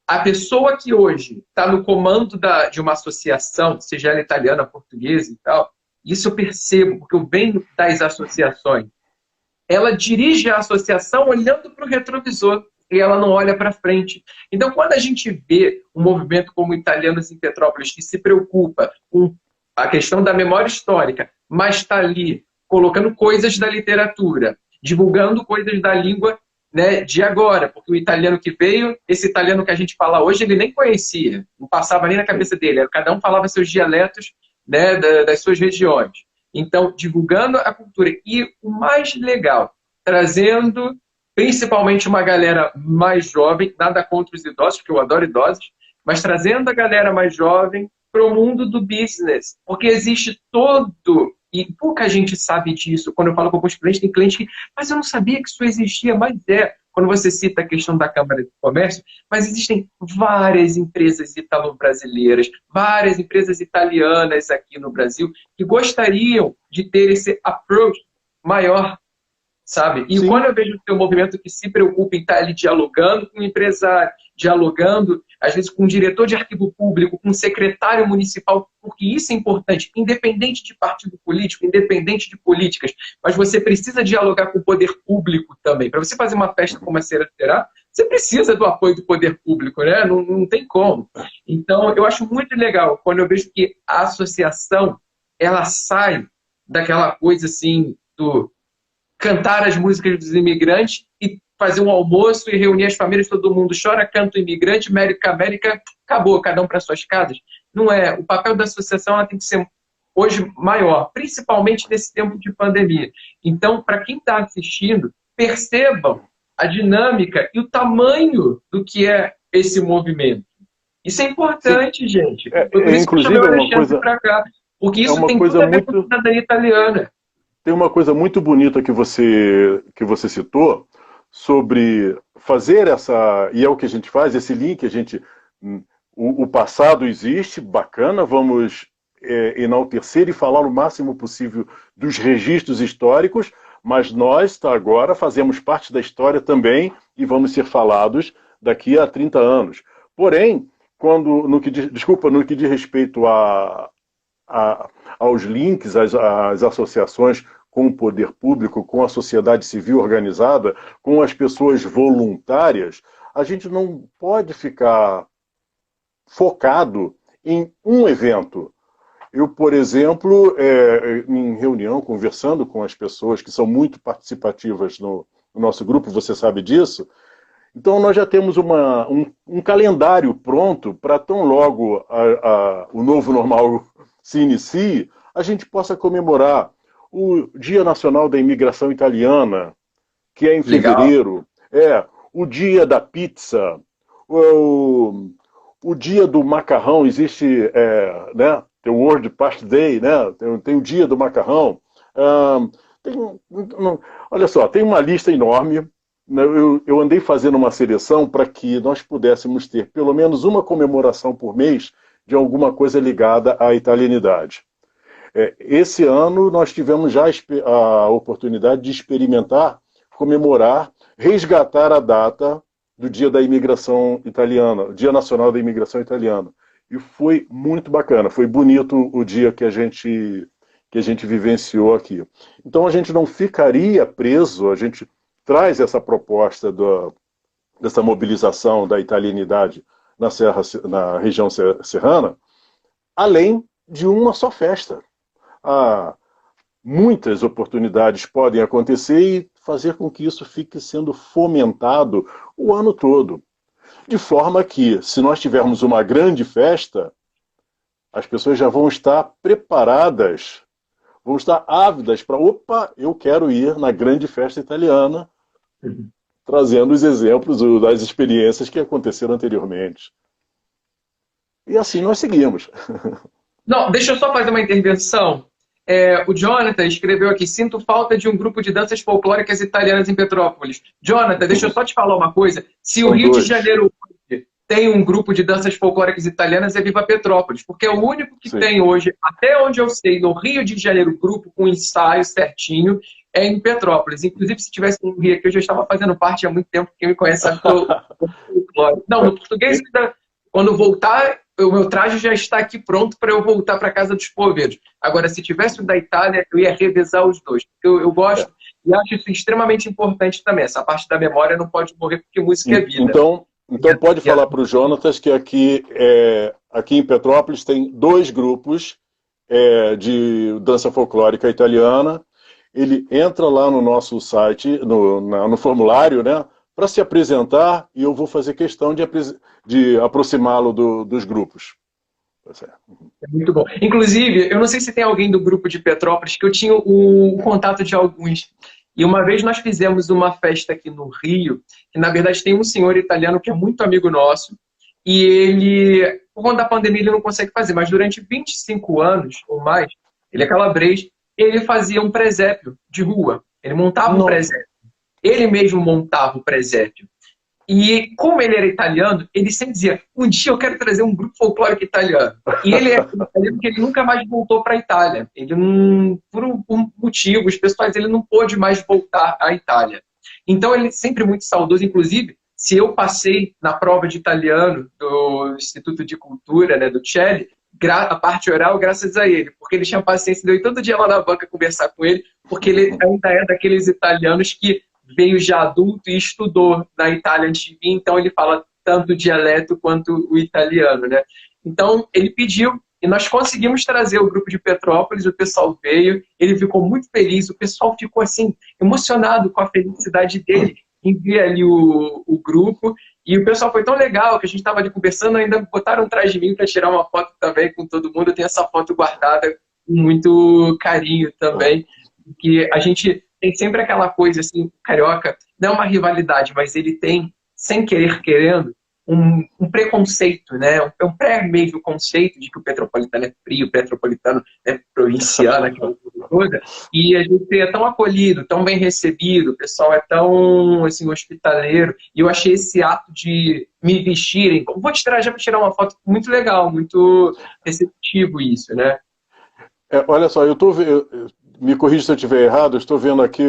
A pessoa que hoje está no comando de uma associação, seja ela italiana, portuguesa e tal, isso eu percebo, porque eu venho das associações. Ela dirige a associação olhando para o retrovisor, e ela não olha para frente. Então, quando a gente vê um movimento como Italianos em Petrópolis, que se preocupa com a questão da memória histórica, mas está ali colocando coisas da literatura, divulgando coisas da língua, né, de agora, porque o italiano que veio, esse italiano que a gente fala hoje, ele nem conhecia, não passava nem na cabeça dele, cada um falava seus dialetos, né, das suas regiões. Então, divulgando a cultura. E o mais legal, trazendo principalmente uma galera mais jovem, nada contra os idosos, porque eu adoro idosos, mas trazendo a galera mais jovem para o mundo do business. Porque existe todo, e pouca gente sabe disso. Quando eu falo com alguns clientes, tem cliente que, mas eu não sabia que isso existia, mas quando você cita a questão da Câmara de Comércio, mas existem várias empresas italo-brasileiras, várias empresas italianas aqui no Brasil, que gostariam de ter esse approach maior, sabe? E Sim. Quando eu vejo o movimento que se preocupa em estar ali dialogando com o empresário, dialogando, às vezes, com o diretor de arquivo público, com o secretário municipal, porque isso é importante, independente de partido político, independente de políticas, mas você precisa dialogar com o poder público também. Para você fazer uma festa como a Cera Terá, você precisa do apoio do poder público, né? Não tem como. Então, eu acho muito legal quando eu vejo que a associação, ela sai daquela coisa assim, do cantar as músicas dos imigrantes e fazer um almoço e reunir as famílias, todo mundo chora, canta o imigrante, América, América, acabou, cada um para suas casas. Não é. O papel da associação ela tem que ser hoje maior, principalmente nesse tempo de pandemia. Então, para quem está assistindo, percebam a dinâmica e o tamanho do que é esse movimento. Isso é importante, gente. Por isso inclusive, que eu chamei o Alexandre para cá, porque isso tem tudo a ver com a cidadania italiana. Tem uma coisa muito bonita que você citou sobre fazer essa, e é o que a gente faz, esse link, o passado existe, bacana, vamos enaltecer e falar o máximo possível dos registros históricos, mas nós agora fazemos parte da história também e vamos ser falados daqui a 30 anos. Porém, no que diz respeito aos links, às associações com o poder público, com a sociedade civil organizada, com as pessoas voluntárias, a gente não pode ficar focado em um evento. Eu, por exemplo, em reunião, conversando com as pessoas que são muito participativas no nosso grupo, você sabe disso, então nós já temos um calendário pronto para tão logo o novo normal se inicie, a gente possa comemorar o Dia Nacional da Imigração Italiana, que é em fevereiro, o Dia da Pizza, o Dia do Macarrão, existe, né, tem o World Past Day, né, tem o Dia do Macarrão. Olha só, tem uma lista enorme eu andei fazendo uma seleção para que nós pudéssemos ter pelo menos uma comemoração por mês de alguma coisa ligada à italianidade. Esse ano nós tivemos já a oportunidade de experimentar, comemorar, resgatar a data do Dia da Imigração Italiana, Dia Nacional da Imigração Italiana. E foi muito bacana, foi bonito o dia que a gente vivenciou aqui. Então a gente não ficaria preso, a gente traz essa proposta dessa mobilização da italianidade na região serrana, além de uma só festa. Muitas oportunidades podem acontecer e fazer com que isso fique sendo fomentado o ano todo. De forma que, se nós tivermos uma grande festa, as pessoas já vão estar preparadas, vão estar ávidas para, opa, eu quero ir na grande festa italiana, trazendo os exemplos das experiências que aconteceram anteriormente. E assim nós seguimos. Não, deixa eu só fazer uma intervenção. O Jonathan escreveu aqui: sinto falta de um grupo de danças folclóricas italianas em Petrópolis. Jonathan, deixa eu só te falar uma coisa. Se o Rio de Janeiro tem um grupo de danças folclóricas italianas, é Viva Petrópolis, porque é o único que tem hoje, até onde eu sei, no Rio de Janeiro, grupo com ensaio certinho, é em Petrópolis. Inclusive, se tivesse um Rio aqui, eu já estava fazendo parte há muito tempo, quem me conhece sabe que eu folclore. Não, no português, quando voltar, o meu traje já está aqui pronto para eu voltar para casa dos poveiros. Agora, se tivesse o da Itália, eu ia revezar os dois. Eu gosto e acho isso extremamente importante também. Essa parte da memória não pode morrer porque música é vida. Então pode falar para o Jonatas que aqui em Petrópolis tem 2 grupos de dança folclórica italiana. Ele entra lá no nosso site, no formulário, né, para se apresentar, e eu vou fazer questão de aproximá-lo dos grupos. Tá certo. É muito bom. Inclusive, eu não sei se tem alguém do grupo de Petrópolis, que eu tinha o contato de alguns. E uma vez nós fizemos uma festa aqui no Rio, que na verdade tem um senhor italiano que é muito amigo nosso, e ele, por conta da pandemia, ele não consegue fazer, mas durante 25 anos ou mais, ele é calabrês, ele fazia um presépio de rua. Ele montava um presépio. Ele mesmo montava o presépio. E como ele era italiano, ele sempre dizia: um dia eu quero trazer um grupo folclórico italiano. E ele é italiano porque ele nunca mais voltou para a Itália. Ele não, por motivos pessoais, ele não pôde mais voltar à Itália. Então ele sempre muito saudoso. Inclusive, se eu passei na prova de italiano do Instituto de Cultura, né, do Celli, a parte oral, graças a ele, porque ele tinha paciência de eu ir todo dia lá na banca conversar com ele, porque ele ainda é daqueles italianos que veio já adulto e estudou na Itália antes de vir, então ele fala tanto o dialeto quanto o italiano, né? Então ele pediu e nós conseguimos trazer o grupo de Petrópolis, o pessoal veio, ele ficou muito feliz, o pessoal ficou assim emocionado com a felicidade dele em ver ali o grupo, e o pessoal foi tão legal que a gente estava ali conversando, ainda botaram atrás de mim para tirar uma foto também com todo mundo. Eu tenho essa foto guardada com muito carinho também, que a gente tem sempre aquela coisa assim, carioca, não é uma rivalidade, mas ele tem, sem querer querendo, um preconceito, né? Um pré-mesmo conceito de que o petropolitano é frio, o petropolitano é provinciano, aquela coisa toda, e a gente é tão acolhido, tão bem recebido, o pessoal é tão assim, hospitaleiro, e eu achei esse ato de me vestirem, vou te trazer para tirar uma foto, muito legal, muito receptivo isso, né? Olha só, me corrija se eu estiver errado, eu estou vendo aqui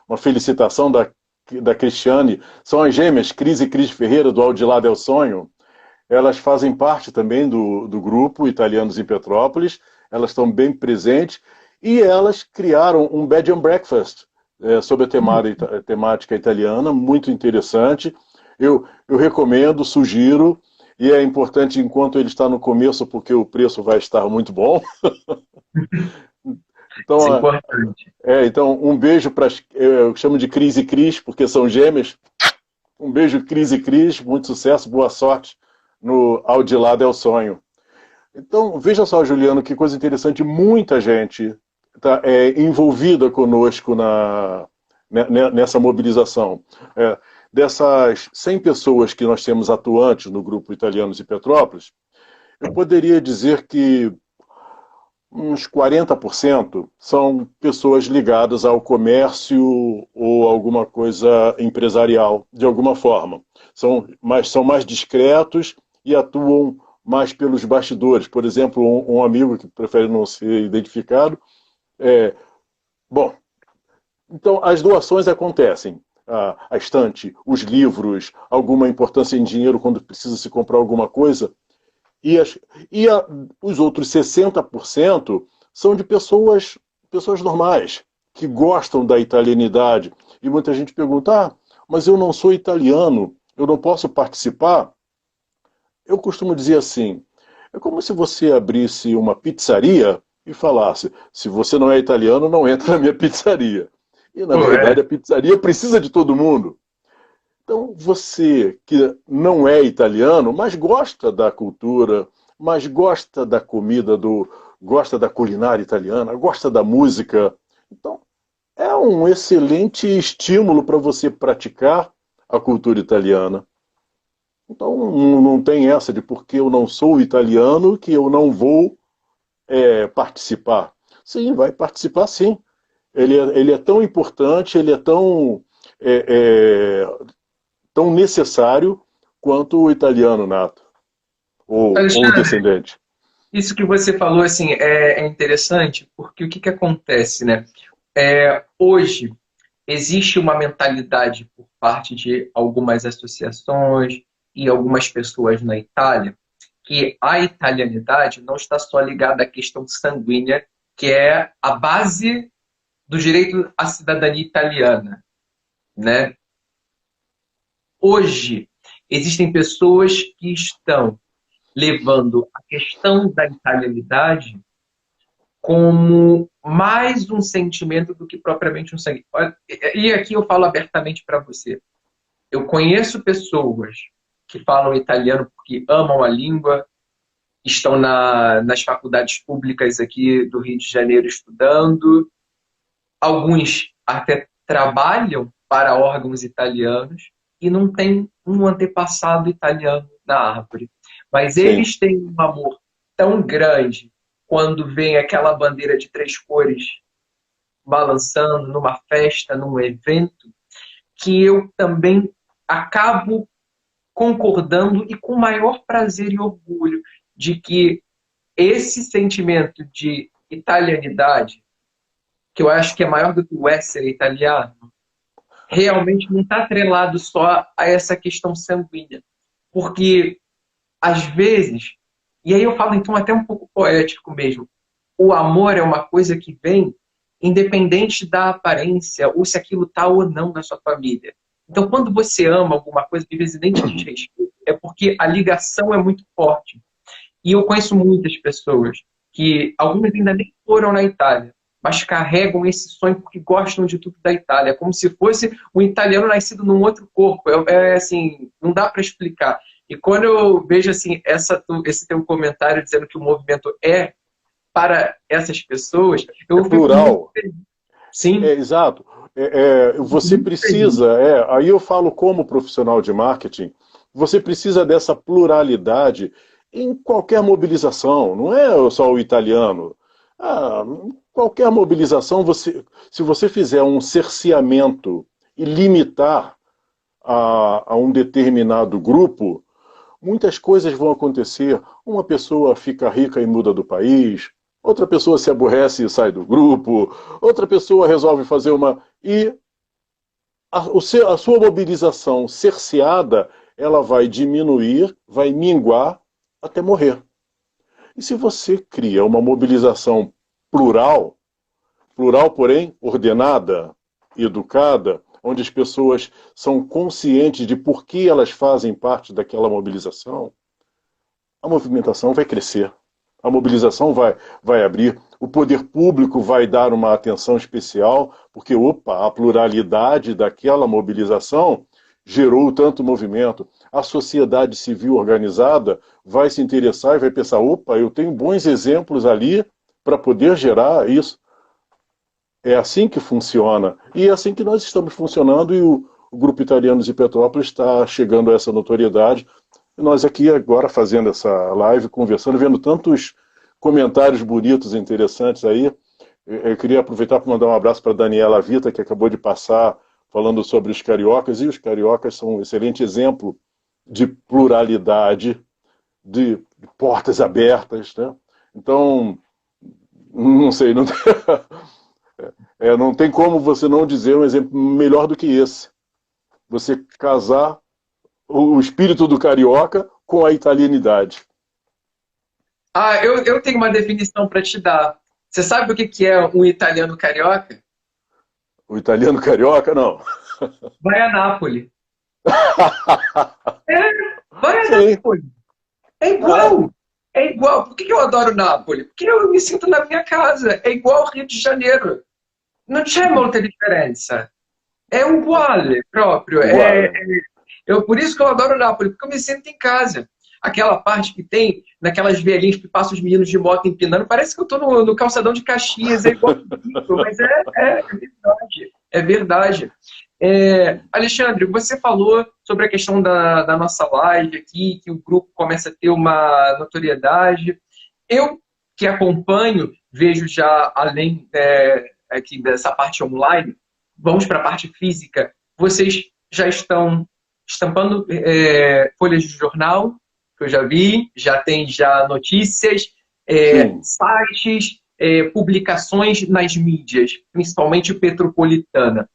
uma felicitação da Cristiane. São as gêmeas Cris e Cris Ferreira, do Ao de Lá Del Sonho. Elas fazem parte também do grupo Italianos em Petrópolis. Elas estão bem presentes. E elas criaram um bed and breakfast sobre a temática italiana, muito interessante. Eu recomendo, sugiro. E é importante enquanto ele está no começo, porque o preço vai estar muito bom. Então, isso é importante. Então, um beijo para eu chamo de Cris e Cris, porque são gêmeas. Um beijo, Cris e Cris, muito sucesso, boa sorte no Ao de Lá Del Sonho. Então, veja só, Juliano, que coisa interessante, muita gente está envolvida conosco nessa mobilização. Dessas 100 pessoas que nós temos atuantes no grupo Italianos em Petrópolis, eu poderia dizer que uns 40% são pessoas ligadas ao comércio ou alguma coisa empresarial, de alguma forma. São mais discretos e atuam mais pelos bastidores. Por exemplo, um amigo que prefere não ser identificado, é, bom, então as doações acontecem. A estante, os livros, alguma importância em dinheiro quando precisa se comprar alguma coisa, e, os outros 60% são de pessoas normais, que gostam da italianidade. E muita gente pergunta, mas eu não sou italiano, eu não posso participar? Eu costumo dizer assim, é como se você abrisse uma pizzaria e falasse, se você não é italiano, não entra na minha pizzaria. E, na Pô, verdade, a pizzaria precisa de todo mundo. Então, você que não é italiano, mas gosta da cultura, mas gosta da comida, gosta da culinária italiana, gosta da música, então é um excelente estímulo para você praticar a cultura italiana. Então, não tem essa de porque eu não sou italiano que eu não vou participar. Sim, vai participar sim. Ele é tão importante, ele é é, é, tão necessário quanto o italiano nato, ou o Alexandre, descendente. isso que você falou assim é interessante porque o que que acontece, né? Hoje existe uma mentalidade por parte de algumas associações e algumas pessoas na Itália que a italianidade não está só ligada à questão sanguínea, que é a base do direito à cidadania italiana, né? Hoje existem pessoas que estão levando a questão da italianidade como mais um sentimento do que propriamente um sangue. E aqui eu falo abertamente para você. Eu conheço pessoas que falam italiano porque amam a língua, estão nas faculdades públicas aqui do Rio de Janeiro estudando. Alguns até trabalham para órgãos italianos e não têm um antepassado italiano na árvore. Mas Sim. eles têm um amor tão grande quando vem aquela bandeira de três cores balançando numa festa, num evento, que eu também acabo concordando e com maior prazer e orgulho de que esse sentimento de italianidade, que eu acho que é maior do que o essere italiano, realmente não está atrelado só a essa questão sanguínea. Porque, às vezes, e aí eu falo então até um pouco poético mesmo, o amor é uma coisa que vem independente da aparência ou se aquilo está ou não na sua família. Então, quando você ama alguma coisa, que às vezes nem te diz respeito, é porque a ligação é muito forte. E eu conheço muitas pessoas que, algumas ainda nem foram na Itália, mas carregam esse sonho porque gostam de tudo da Itália, como se fosse um italiano nascido num outro corpo. Assim, não dá para explicar. E quando eu vejo assim esse teu comentário dizendo que o movimento é para essas pessoas, É eu fico muito plural. feliz. Sim, Exato. eu fico Você muito feliz. precisa, aí eu falo como profissional de marketing, você precisa dessa pluralidade em qualquer mobilização, não é só o italiano. Ah, qualquer mobilização, se você fizer um cerceamento e limitar a um determinado grupo, muitas coisas vão acontecer. Uma pessoa fica rica e muda do país, outra pessoa se aborrece e sai do grupo, outra pessoa resolve fazer uma. E a sua mobilização cerceada, ela vai diminuir, vai minguar até morrer. E se você cria uma mobilização plural, plural, porém ordenada, educada, onde as pessoas são conscientes de por que elas fazem parte daquela mobilização, a movimentação vai crescer, a mobilização vai abrir, o poder público vai dar uma atenção especial, porque, opa, a pluralidade daquela mobilização gerou tanto movimento. A sociedade civil organizada vai se interessar e vai pensar, opa, eu tenho bons exemplos ali para poder gerar isso. É assim que funciona. E é assim que nós estamos funcionando e o Grupo Italianos de Petrópolis está chegando a essa notoriedade. E nós aqui agora fazendo essa live, conversando, vendo comentários bonitos e interessantes aí. Eu queria aproveitar para mandar um abraço para a Daniela Vita, que acabou de passar falando sobre os cariocas, e os cariocas são um excelente exemplo de pluralidade, de portas abertas, né? Então, não sei, não tem, não tem como você não dizer um exemplo melhor do que esse. Você casar o espírito do carioca com a italianidade. Ah, eu tenho uma definição para te dar. Você sabe o que que é um italiano carioca? O italiano carioca, não. Vai a Nápoles. É, vai a Sim. Nápoles. É Ah, igual. É igual. Por que que eu adoro Nápoles? Porque eu me sinto na minha casa. É igual ao Rio de Janeiro. Não c'è molta diferença. É uguale próprio. igual. Por isso que eu adoro Nápoles, porque eu me sinto em casa. Aquela parte que tem, naquelas vielinhas que passam os meninos de moto empinando, parece que eu estou no calçadão de Caxias, é igual, mas é verdade. É verdade. Alexandre, você falou sobre a questão da nossa live aqui, que o grupo começa a ter uma notoriedade. Eu, que acompanho, vejo já além aqui dessa parte online, vamos para a parte física, vocês já estão estampando folhas de jornal, que eu já vi, já tem já notícias, Sim. sites, publicações nas mídias, principalmente petropolitana.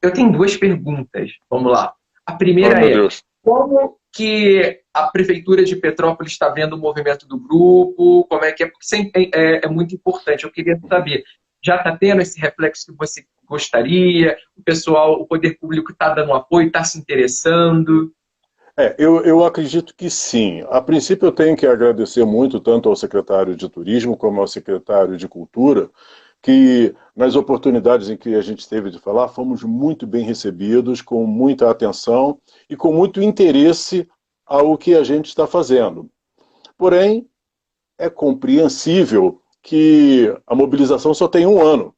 Eu tenho duas perguntas, vamos lá. A Oh, primeira meu é, Deus. como que a Prefeitura de Petrópolis está vendo o movimento do grupo? Como é que é? Porque sempre é muito importante. Eu queria saber, já está tendo esse reflexo que você gostaria? O pessoal, o poder público está dando apoio, está se interessando? Eu acredito que sim. A princípio, eu tenho que agradecer muito tanto ao secretário de Turismo como ao secretário de Cultura, que nas oportunidades em que a gente teve de falar, fomos muito bem recebidos, com muita atenção e com muito interesse ao que a gente está fazendo. Porém, é compreensível que a mobilização só tem um ano.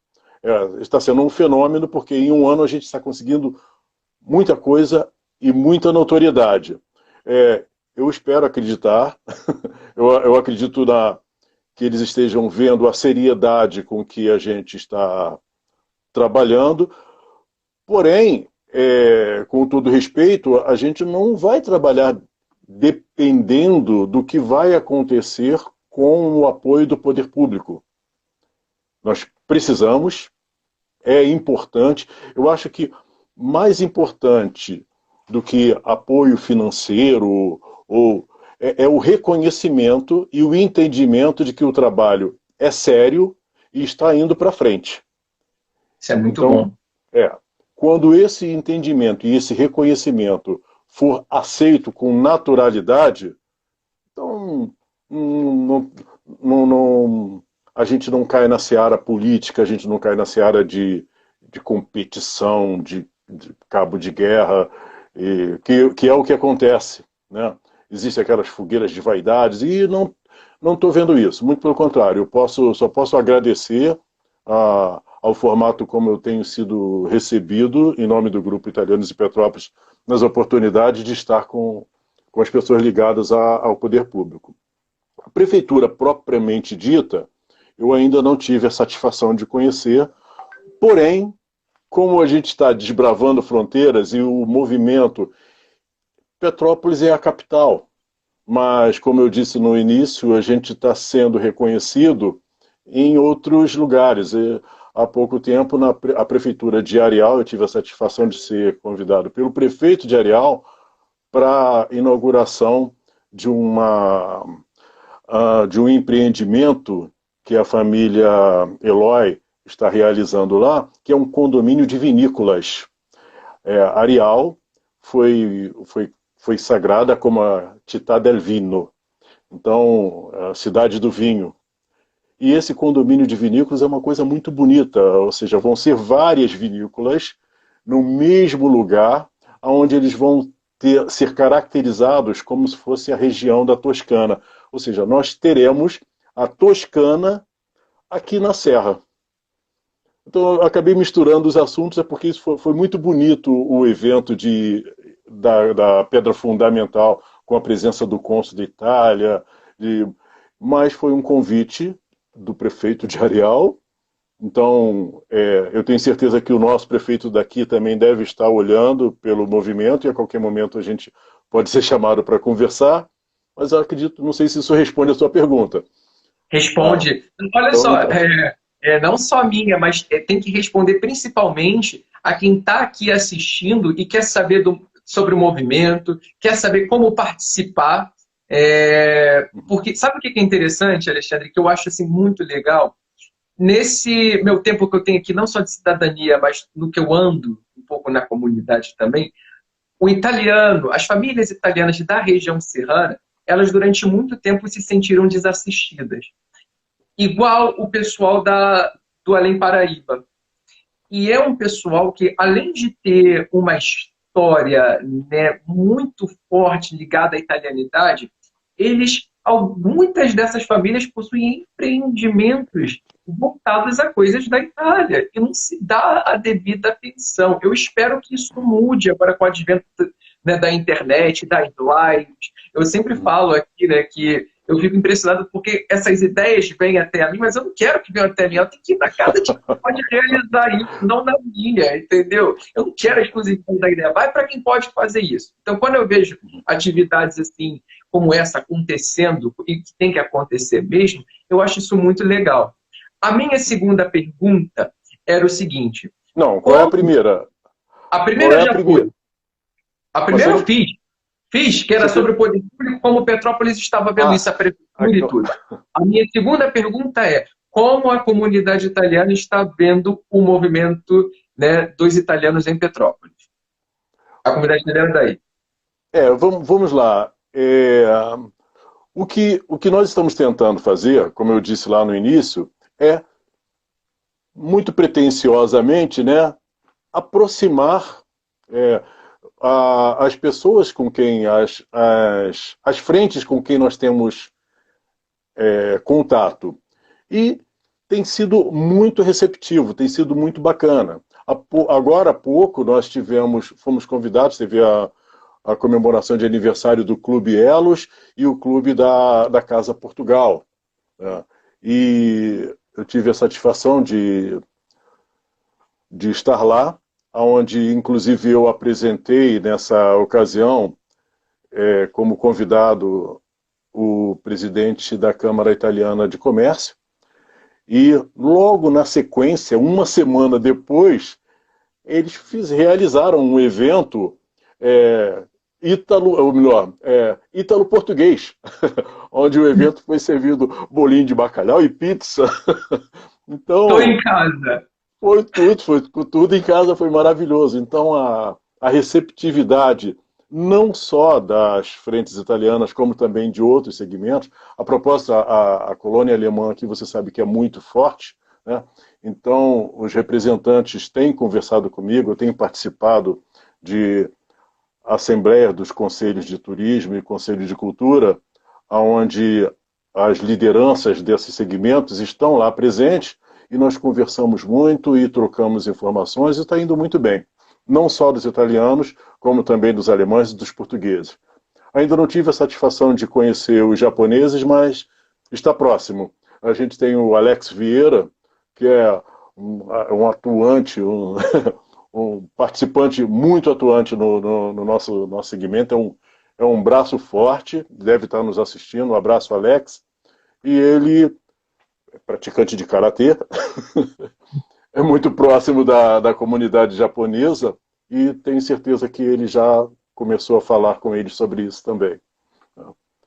Está sendo um fenômeno, porque em um ano a gente está conseguindo muita coisa e muita notoriedade. Eu espero acreditar, eu acredito que eles estejam vendo a seriedade com que a gente está trabalhando, porém, com todo respeito, a gente não vai trabalhar dependendo do que vai acontecer com o apoio do poder público. Nós precisamos, é importante, eu acho que mais importante do que apoio financeiro é o reconhecimento e o entendimento de que o trabalho é sério e está indo para frente. Isso é muito Então, bom. é, quando esse entendimento e esse reconhecimento for aceito com naturalidade, então não, a gente não cai na seara política, a gente não cai na seara de competição, de cabo de guerra, que é o que acontece, né? Existem aquelas fogueiras de vaidades e não estou vendo isso. Muito pelo contrário, só posso agradecer ao formato como eu tenho sido recebido em nome do Grupo Italianos de Petrópolis nas oportunidades de estar com as pessoas ligadas ao poder público. A prefeitura propriamente dita, eu ainda não tive a satisfação de conhecer, porém, como a gente está desbravando fronteiras e o movimento... Petrópolis é a capital, mas, como eu disse no início, a gente está sendo reconhecido em outros lugares. Há pouco tempo, a prefeitura de Areal, eu tive a satisfação de ser convidado pelo prefeito de Areal para a inauguração de de um empreendimento que a família Eloy está realizando lá, que é um condomínio de vinícolas. Areal foi sagrada como a Città del Vino, então, a cidade do vinho. E esse condomínio de vinícolas é uma coisa muito bonita, ou seja, vão ser várias vinícolas no mesmo lugar, onde eles vão ser caracterizados como se fosse a região da Toscana. Ou seja, nós teremos a Toscana aqui na Serra. Então, eu acabei misturando os assuntos, é porque isso foi muito bonito o evento da Pedra Fundamental, com a presença do cônsul da Itália, mas foi um convite do prefeito de Areal. Então, eu tenho certeza que o nosso prefeito daqui também deve estar olhando pelo movimento e a qualquer momento a gente pode ser chamado para conversar, mas eu acredito, não sei se isso responde a sua pergunta. Ah, Responde. Olha então, só, então. não só a minha, mas tem que responder principalmente a quem está aqui assistindo e quer saber sobre o movimento, quer saber como participar. Porque sabe o que é interessante, Alexandre, que eu acho assim, muito legal? Nesse meu tempo que eu tenho aqui, não só de cidadania, mas no que eu ando um pouco na comunidade também, o italiano, as famílias italianas da região serrana, elas durante muito tempo se sentiram desassistidas. Igual o pessoal do Além Paraíba. E é um pessoal que, além de ter uma história, né, muito forte ligada à italianidade, muitas dessas famílias possuem empreendimentos voltados a coisas da Itália e não se dá a devida atenção. Eu espero que isso mude agora com o advento, né, da internet, das lives. Eu sempre falo aqui, né, que eu fico impressionado porque essas ideias vêm até a mim, mas eu não quero que venham até a mim. Eu tenho que ir na casa de quem pode realizar isso, não na minha, entendeu? Eu não quero a exclusividade da ideia. Vai para quem pode fazer isso. Então, quando eu vejo atividades assim, como essa acontecendo, e que tem que acontecer mesmo, eu acho isso muito legal. A minha segunda pergunta era o seguinte: Não, qual é a como primeira? a Qual primeira é a já foi. primeira? A Mas você primeira eu não. fiz, que era Você sobre tem... o poder público, como Petrópolis estava vendo Ah, isso, a prefeitura e então, tudo. A minha segunda pergunta é: como a comunidade italiana está vendo o movimento, né, dos italianos em Petrópolis? A comunidade italiana daí. vamos lá. O que nós estamos tentando fazer, como eu disse lá no início, é muito pretensiosamente, né, aproximar é, as pessoas com quem, as frentes com quem nós temos contato. E tem sido muito receptivo, tem sido muito bacana. Agora há pouco nós fomos convidados, teve a comemoração de aniversário do Clube Elos e o Clube da Casa Portugal, né? E eu tive a satisfação de estar lá, onde inclusive eu apresentei nessa ocasião, como convidado, o presidente da Câmara Italiana de Comércio, e logo na sequência, uma semana depois, eles realizaram um evento ou melhor, ítalo-português, onde o evento foi servido bolinho de bacalhau e pizza. Estou em Então, casa. foi tudo em casa, foi maravilhoso. Então, a receptividade, não só das frentes italianas, como também de outros segmentos. A propósito, a colônia alemã aqui, você sabe que é muito forte, né? Então, os representantes têm conversado comigo, eu tenho participado de assembleias dos conselhos de turismo e conselhos de cultura, onde as lideranças desses segmentos estão lá presentes, e nós conversamos muito e trocamos informações, e está indo muito bem. Não só dos italianos, como também dos alemães e dos portugueses. Ainda não tive a satisfação de conhecer os japoneses, mas está próximo. A gente tem o Alex Vieira, que é um atuante, um participante muito atuante no nosso segmento, é um braço forte, deve estar nos assistindo. Um abraço, Alex. E ele é praticante de karatê, é muito próximo da comunidade japonesa, e tenho certeza que ele já começou a falar com eles sobre isso também.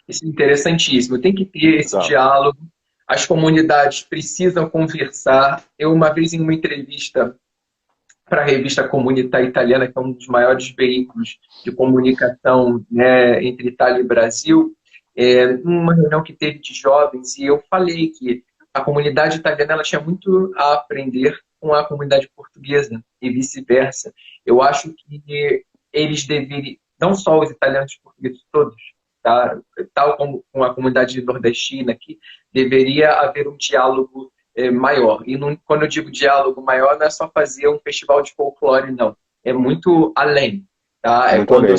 Isso é interessantíssimo. Tem que ter esse Exato. diálogo. As comunidades precisam conversar. Eu, uma vez, em uma entrevista para a revista Comunità Italiana, que é um dos maiores veículos de comunicação, né, entre Itália e Brasil, numa reunião que teve de jovens, e eu falei que a comunidade italiana ela tinha muito a aprender com a comunidade portuguesa e vice-versa. Eu acho que eles deveriam, não só os italianos e os portugueses todos, tá? Tal como com a comunidade nordestina aqui, deveria haver um diálogo maior. E não, quando eu digo diálogo maior, não é só fazer um festival de folclore, não. É muito além. Tá? É Muito quando além.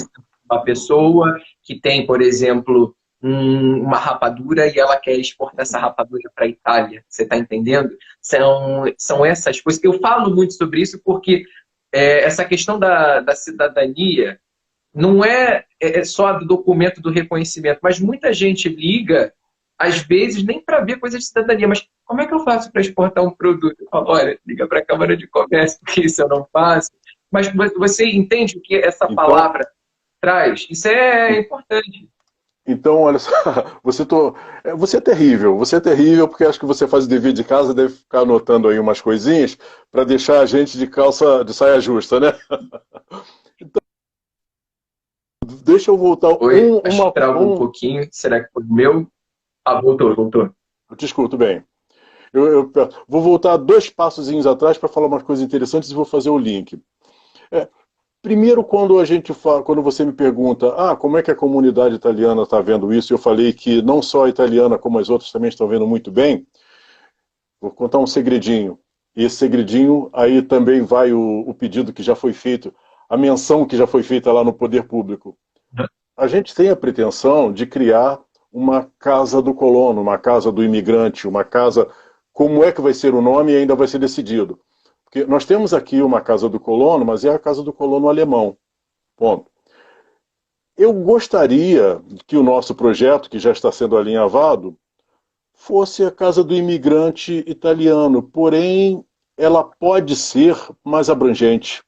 uma pessoa que tem, por exemplo, uma rapadura e ela quer exportar essa rapadura para a Itália. Você está entendendo? São essas coisas. Eu falo muito sobre isso porque essa questão da cidadania não é só do documento do reconhecimento, mas muita gente liga, às vezes, nem para ver coisa de cidadania, mas como é que eu faço para exportar um produto? Eu falo, olha, liga para a Câmara de Comércio, porque isso eu não faço. Mas você entende o que essa Então, palavra traz? Isso é importante. então, olha só, você é terrível porque acho que você faz o dever de casa, deve ficar anotando aí umas coisinhas para deixar a gente de calça, de saia justa, né? Deixa eu voltar Oi, acho que travou um pouquinho. Será que foi o meu? Ah, voltou, voltou. eu te escuto bem. Eu vou voltar 2 passozinhos atrás para falar umas coisas interessantes e vou fazer o link. É, primeiro, quando você me pergunta, como é que a comunidade italiana está vendo isso, eu falei que não só a italiana, como as outras também estão vendo muito bem. Vou contar um segredinho. E esse segredinho, aí também vai o pedido que já foi feito, a menção que já foi feita lá no poder público. A gente tem a pretensão de criar uma casa do colono, uma casa do imigrante, uma casa. Como é que vai ser o nome ainda vai ser decidido. Porque nós temos aqui uma casa do colono, mas é a casa do colono alemão. Ponto. Eu gostaria que o nosso projeto, que já está sendo alinhavado, fosse a casa do imigrante italiano, porém ela pode ser mais abrangente.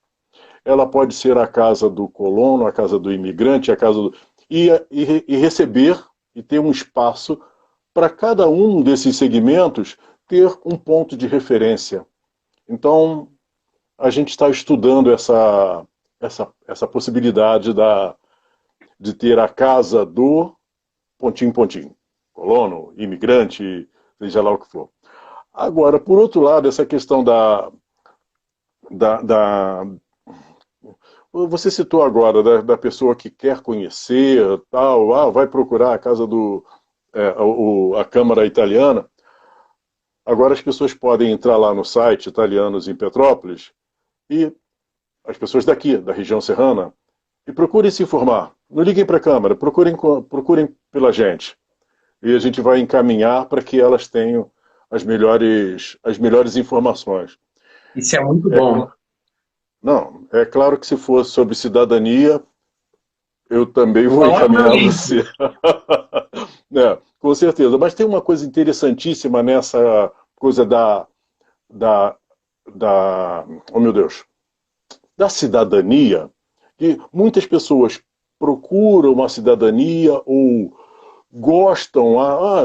Ela pode ser a casa do colono, a casa do imigrante, a casa do... e receber e ter um espaço para cada um desses segmentos ter um ponto de referência. Então, a gente está estudando essa possibilidade de ter a casa do pontinho, pontinho. Colono, imigrante, seja lá o que for. Agora, por outro lado, essa questão da você citou agora da pessoa que quer conhecer, tal, vai procurar a casa a Câmara Italiana. Agora as pessoas podem entrar lá no site Italianos em Petrópolis e as pessoas daqui, da região serrana, e procurem se informar. Não liguem para a Câmara, procurem pela gente. E a gente vai encaminhar para que elas tenham as melhores informações. Isso é muito É, bom. não, é claro que se for sobre cidadania, eu também vou Fala encaminhar mais. você. Com certeza. Mas tem uma coisa interessantíssima nessa coisa da, oh meu Deus, da cidadania, que muitas pessoas procuram uma cidadania ou gostam,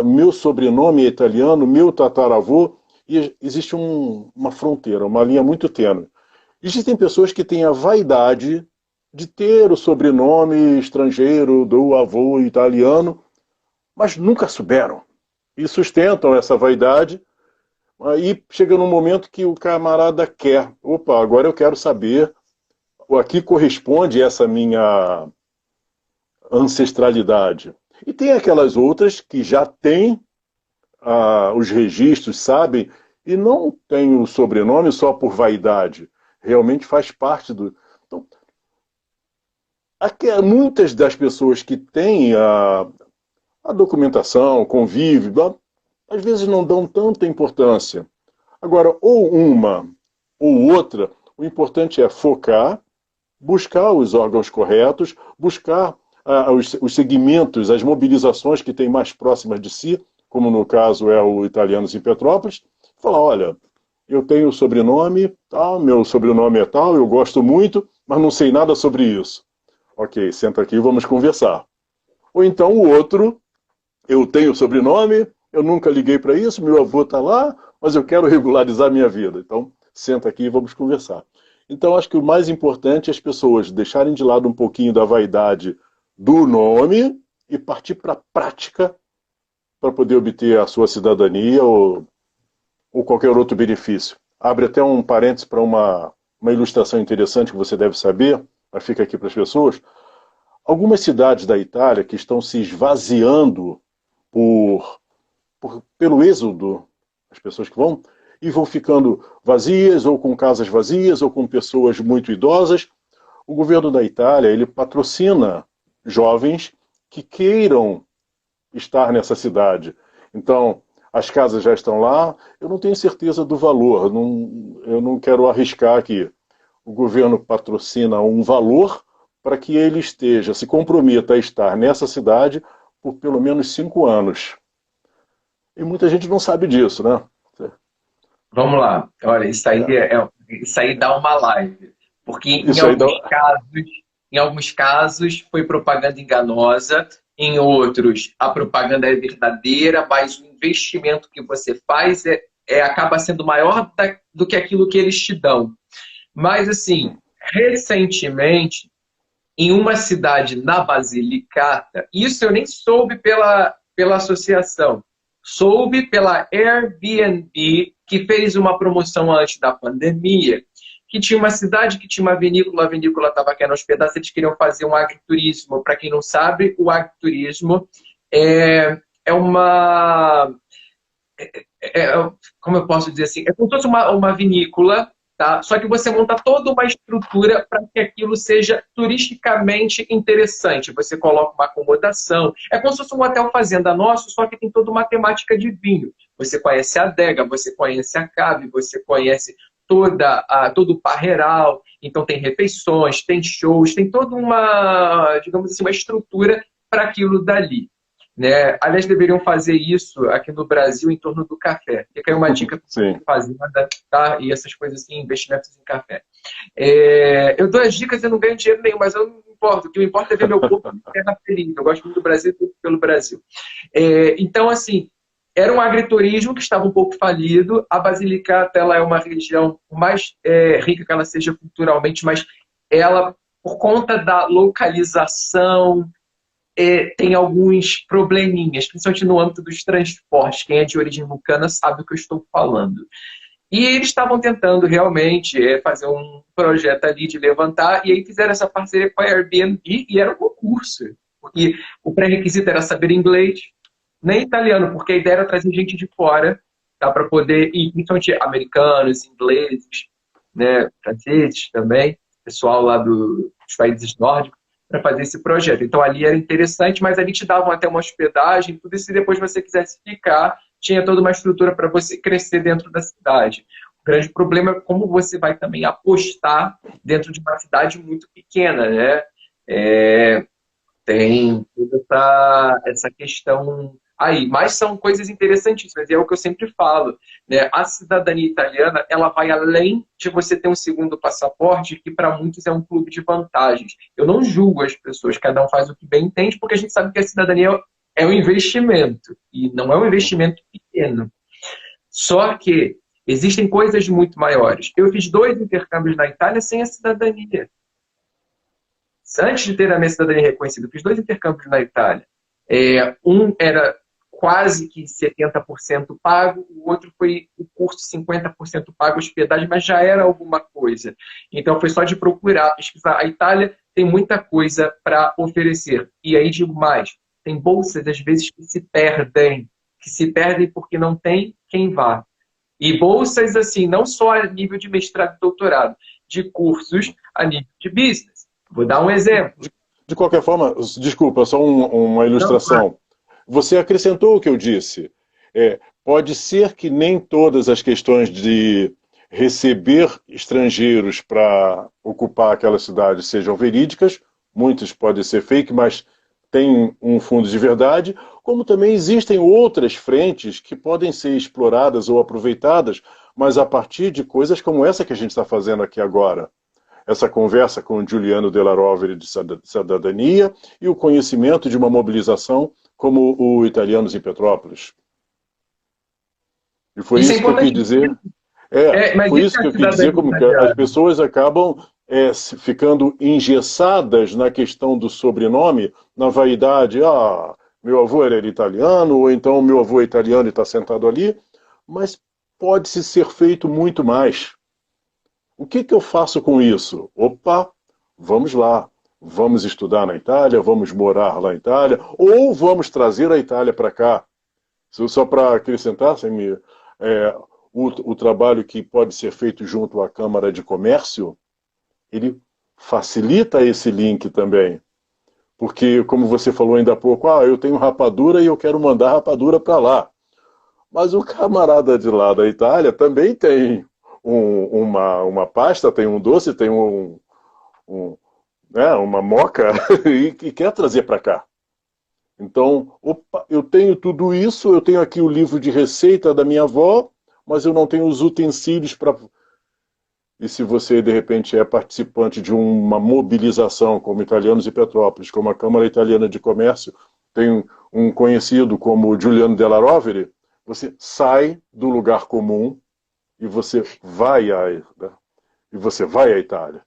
meu sobrenome é italiano, meu tataravô, e existe uma fronteira, uma linha muito tênue. Existem pessoas que têm a vaidade de ter o sobrenome estrangeiro do avô italiano, mas nunca souberam. E sustentam essa vaidade. Aí chega num momento que o camarada quer. Opa, agora eu quero saber a que corresponde essa minha ancestralidade. E tem aquelas outras que já têm os registros, sabem, e não têm o sobrenome só por vaidade. Realmente faz parte do. Então, muitas das pessoas que têm a documentação, convívio, às vezes não dão tanta importância. Agora, ou uma ou outra, o importante é focar, buscar os órgãos corretos, buscar os segmentos, as mobilizações que têm mais próximas de si, como no caso é o Italianos em Petrópolis, falar, olha, eu tenho sobrenome, tal, meu sobrenome é tal, eu gosto muito, mas não sei nada sobre isso. Ok, senta aqui e vamos conversar. Ou então o outro, eu tenho sobrenome, eu nunca liguei para isso, meu avô está lá, mas eu quero regularizar minha vida. Então, senta aqui e vamos conversar. Então, acho que o mais importante é as pessoas deixarem de lado um pouquinho da vaidade do nome e partir para a prática para poder obter a sua cidadania ou qualquer outro benefício. Abre até um parênteses para uma ilustração interessante que você deve saber, mas fica aqui para as pessoas. Algumas cidades da Itália que estão se esvaziando pelo êxodo, as pessoas que vão, e vão ficando vazias, ou com casas vazias, ou com pessoas muito idosas. O governo da Itália, ele patrocina jovens que queiram estar nessa cidade. Então, as casas já estão lá, eu não tenho certeza do valor, eu não quero arriscar aqui. O governo patrocina um valor para que ele esteja, se comprometa a estar nessa cidade por pelo menos 5 anos. E muita gente não sabe disso, né? Vamos lá. Olha, isso aí dá uma live. Porque Isso aí dá... em alguns casos foi propaganda enganosa, em outros a propaganda é verdadeira, mas o investimento que você faz acaba sendo maior do que aquilo que eles te dão. Mas, assim, recentemente, em uma cidade na Basilicata, isso eu nem soube pela associação, soube pela Airbnb, que fez uma promoção antes da pandemia, que tinha uma cidade que tinha uma vinícola, a vinícola estava querendo hospedar, eles queriam fazer um agriturismo. Para quem não sabe, o agriturismo é uma... como eu posso dizer assim? É como se fosse uma vinícola, tá? Só que você monta toda uma estrutura para que aquilo seja turisticamente interessante. Você coloca uma acomodação. É como se fosse um hotel fazenda nosso, só que tem toda uma temática de vinho. Você conhece a adega, você conhece a cave, você conhece todo o parreiral. Então tem refeições, tem shows, tem toda uma, digamos assim, uma estrutura para aquilo dali. Né? Aliás, deveriam fazer isso aqui no Brasil em torno do café. Fica aí uma dica para você fazer, tá? E essas coisas assim, investimentos em café. Eu dou as dicas e não ganho dinheiro nenhum, mas eu não importo. O que me importa é ver meu povo feliz. Eu gosto muito do Brasil e pelo Brasil. Então, assim, era um agriturismo que estava um pouco falido. A Basilicata, ela é uma região mais rica que ela seja culturalmente, mas ela, por conta da localização, tem alguns probleminhas, principalmente no âmbito dos transportes. Quem é de origem vulcana sabe o que eu estou falando. E eles estavam tentando realmente fazer um projeto ali de levantar, e aí fizeram essa parceria com a Airbnb, e era um concurso. Porque o pré-requisito era saber inglês, nem italiano, porque a ideia era trazer gente de fora, tá, para poder ir, principalmente americanos, ingleses, né, franceses também, pessoal lá dos países nórdicos, para fazer esse projeto. Então ali era interessante, mas ali te davam até uma hospedagem, tudo isso, e depois você quisesse ficar, tinha toda uma estrutura para você crescer dentro da cidade. O grande problema é como você vai também apostar dentro de uma cidade muito pequena, né? Tem toda essa questão aí, mas são coisas interessantíssimas, e é o que eu sempre falo, né? A cidadania italiana, ela vai além de você ter um segundo passaporte, que para muitos é um clube de vantagens. Eu não julgo as pessoas, cada um faz o que bem entende, porque a gente sabe que a cidadania é um investimento, e não é um investimento pequeno. Só que existem coisas muito maiores. Eu fiz 2 intercâmbios na Itália sem a cidadania. Antes de ter a minha cidadania reconhecida, eu fiz 2 intercâmbios na Itália. Um era quase que 70% pago, o outro foi o curso 50% pago, hospedagem, mas já era alguma coisa. Então foi só de procurar, pesquisar. A Itália tem muita coisa para oferecer. E aí digo mais, tem bolsas às vezes que se perdem porque não tem quem vá. E bolsas assim, não só a nível de mestrado e doutorado, de cursos a nível de business. Vou dar um exemplo. De qualquer forma, desculpa, só uma ilustração. Você acrescentou o que eu disse. Pode ser que nem todas as questões de receber estrangeiros para ocupar aquela cidade sejam verídicas, muitas podem ser fake, mas tem um fundo de verdade, como também existem outras frentes que podem ser exploradas ou aproveitadas, mas a partir de coisas como essa que a gente está fazendo aqui agora. Essa conversa com o Giuliano Della Rovere de cidadania e o conhecimento de uma mobilização como o Italianos em Petrópolis. E foi isso que eu quis dizer. Foi isso que eu quis dizer, como que as pessoas acabam ficando engessadas na questão do sobrenome, na vaidade, meu avô era italiano, ou então meu avô é italiano e está sentado ali, mas pode-se ser feito muito mais. O que eu faço com isso? Opa, vamos lá. Vamos estudar na Itália, vamos morar lá na Itália, ou vamos trazer a Itália para cá. Só para acrescentar, o trabalho que pode ser feito junto à Câmara de Comércio, ele facilita esse link também. Porque, como você falou ainda há pouco, eu tenho rapadura e eu quero mandar rapadura para lá. Mas o camarada de lá da Itália também tem uma pasta, tem um doce, tem uma moca e quer trazer para cá. Então, opa, eu tenho tudo isso, eu tenho aqui o livro de receita da minha avó, mas eu não tenho os utensílios para... E se você, de repente, é participante de uma mobilização como Italianos em Petrópolis, como a Câmara Italiana de Comércio, tem um conhecido como Giuliano Della Rovere, você sai do lugar comum e você vai à Itália.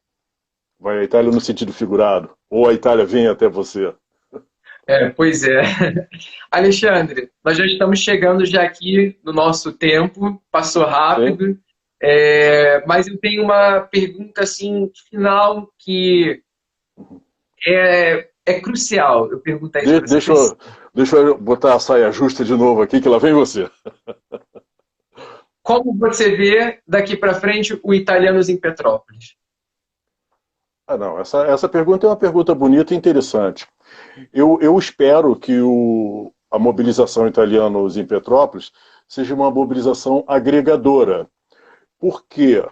Vai à Itália no sentido figurado. Ou a Itália vem até você. Pois é. Alexandre, nós já estamos chegando já aqui no nosso tempo, passou rápido, mas eu tenho uma pergunta assim, final que é crucial. Eu perguntar isso para você. Deixa eu botar a saia justa de novo aqui, que lá vem você. Como você vê daqui para frente o Italianos em Petrópolis? Não, essa pergunta é uma pergunta bonita e interessante. Eu espero que a mobilização Italianos em Petrópolis seja uma mobilização agregadora, porque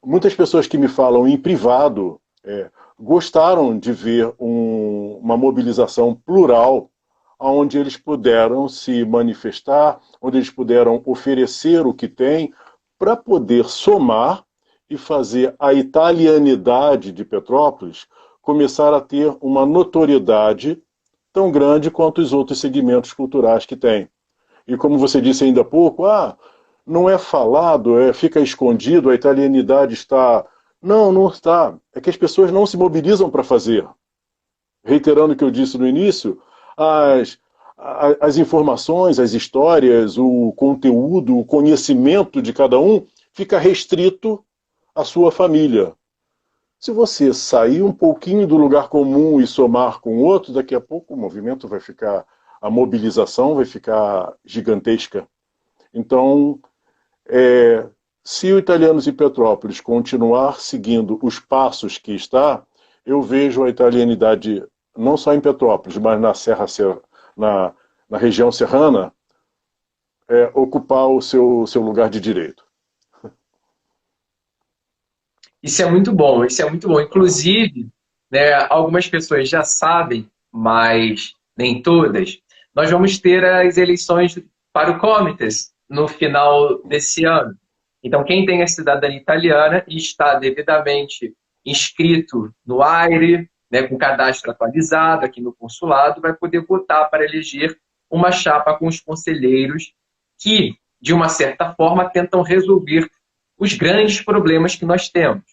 muitas pessoas que me falam em privado gostaram de ver uma mobilização plural, onde eles puderam se manifestar, onde eles puderam oferecer o que têm, para poder somar e fazer a italianidade de Petrópolis começar a ter uma notoriedade tão grande quanto os outros segmentos culturais que tem. E como você disse ainda há pouco, não é falado, fica escondido, a italianidade está... Não está. É que as pessoas não se mobilizam para fazer. Reiterando o que eu disse no início, as informações, as histórias, o conteúdo, o conhecimento de cada um fica restrito à sua família. Se você sair um pouquinho do lugar comum e somar com outro, daqui a pouco o movimento vai ficar, a mobilização vai ficar gigantesca. Então, se o Italianos em Petrópolis continuar seguindo os passos que está, eu vejo a italianidade não só em Petrópolis, mas na região serrana, ocupar o seu lugar de direito. Isso é muito bom, isso é muito bom. Inclusive, né, algumas pessoas já sabem, mas nem todas, nós vamos ter as eleições para o Comites no final desse ano. Então, quem tem a cidadania italiana e está devidamente inscrito no AIRE, né, com cadastro atualizado aqui no consulado, vai poder votar para eleger uma chapa com os conselheiros que, de uma certa forma, tentam resolver os grandes problemas que nós temos.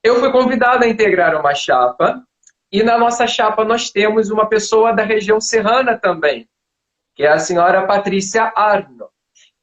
Eu fui convidado a integrar uma chapa, e na nossa chapa nós temos uma pessoa da região serrana também, que é a senhora Patrícia Arno.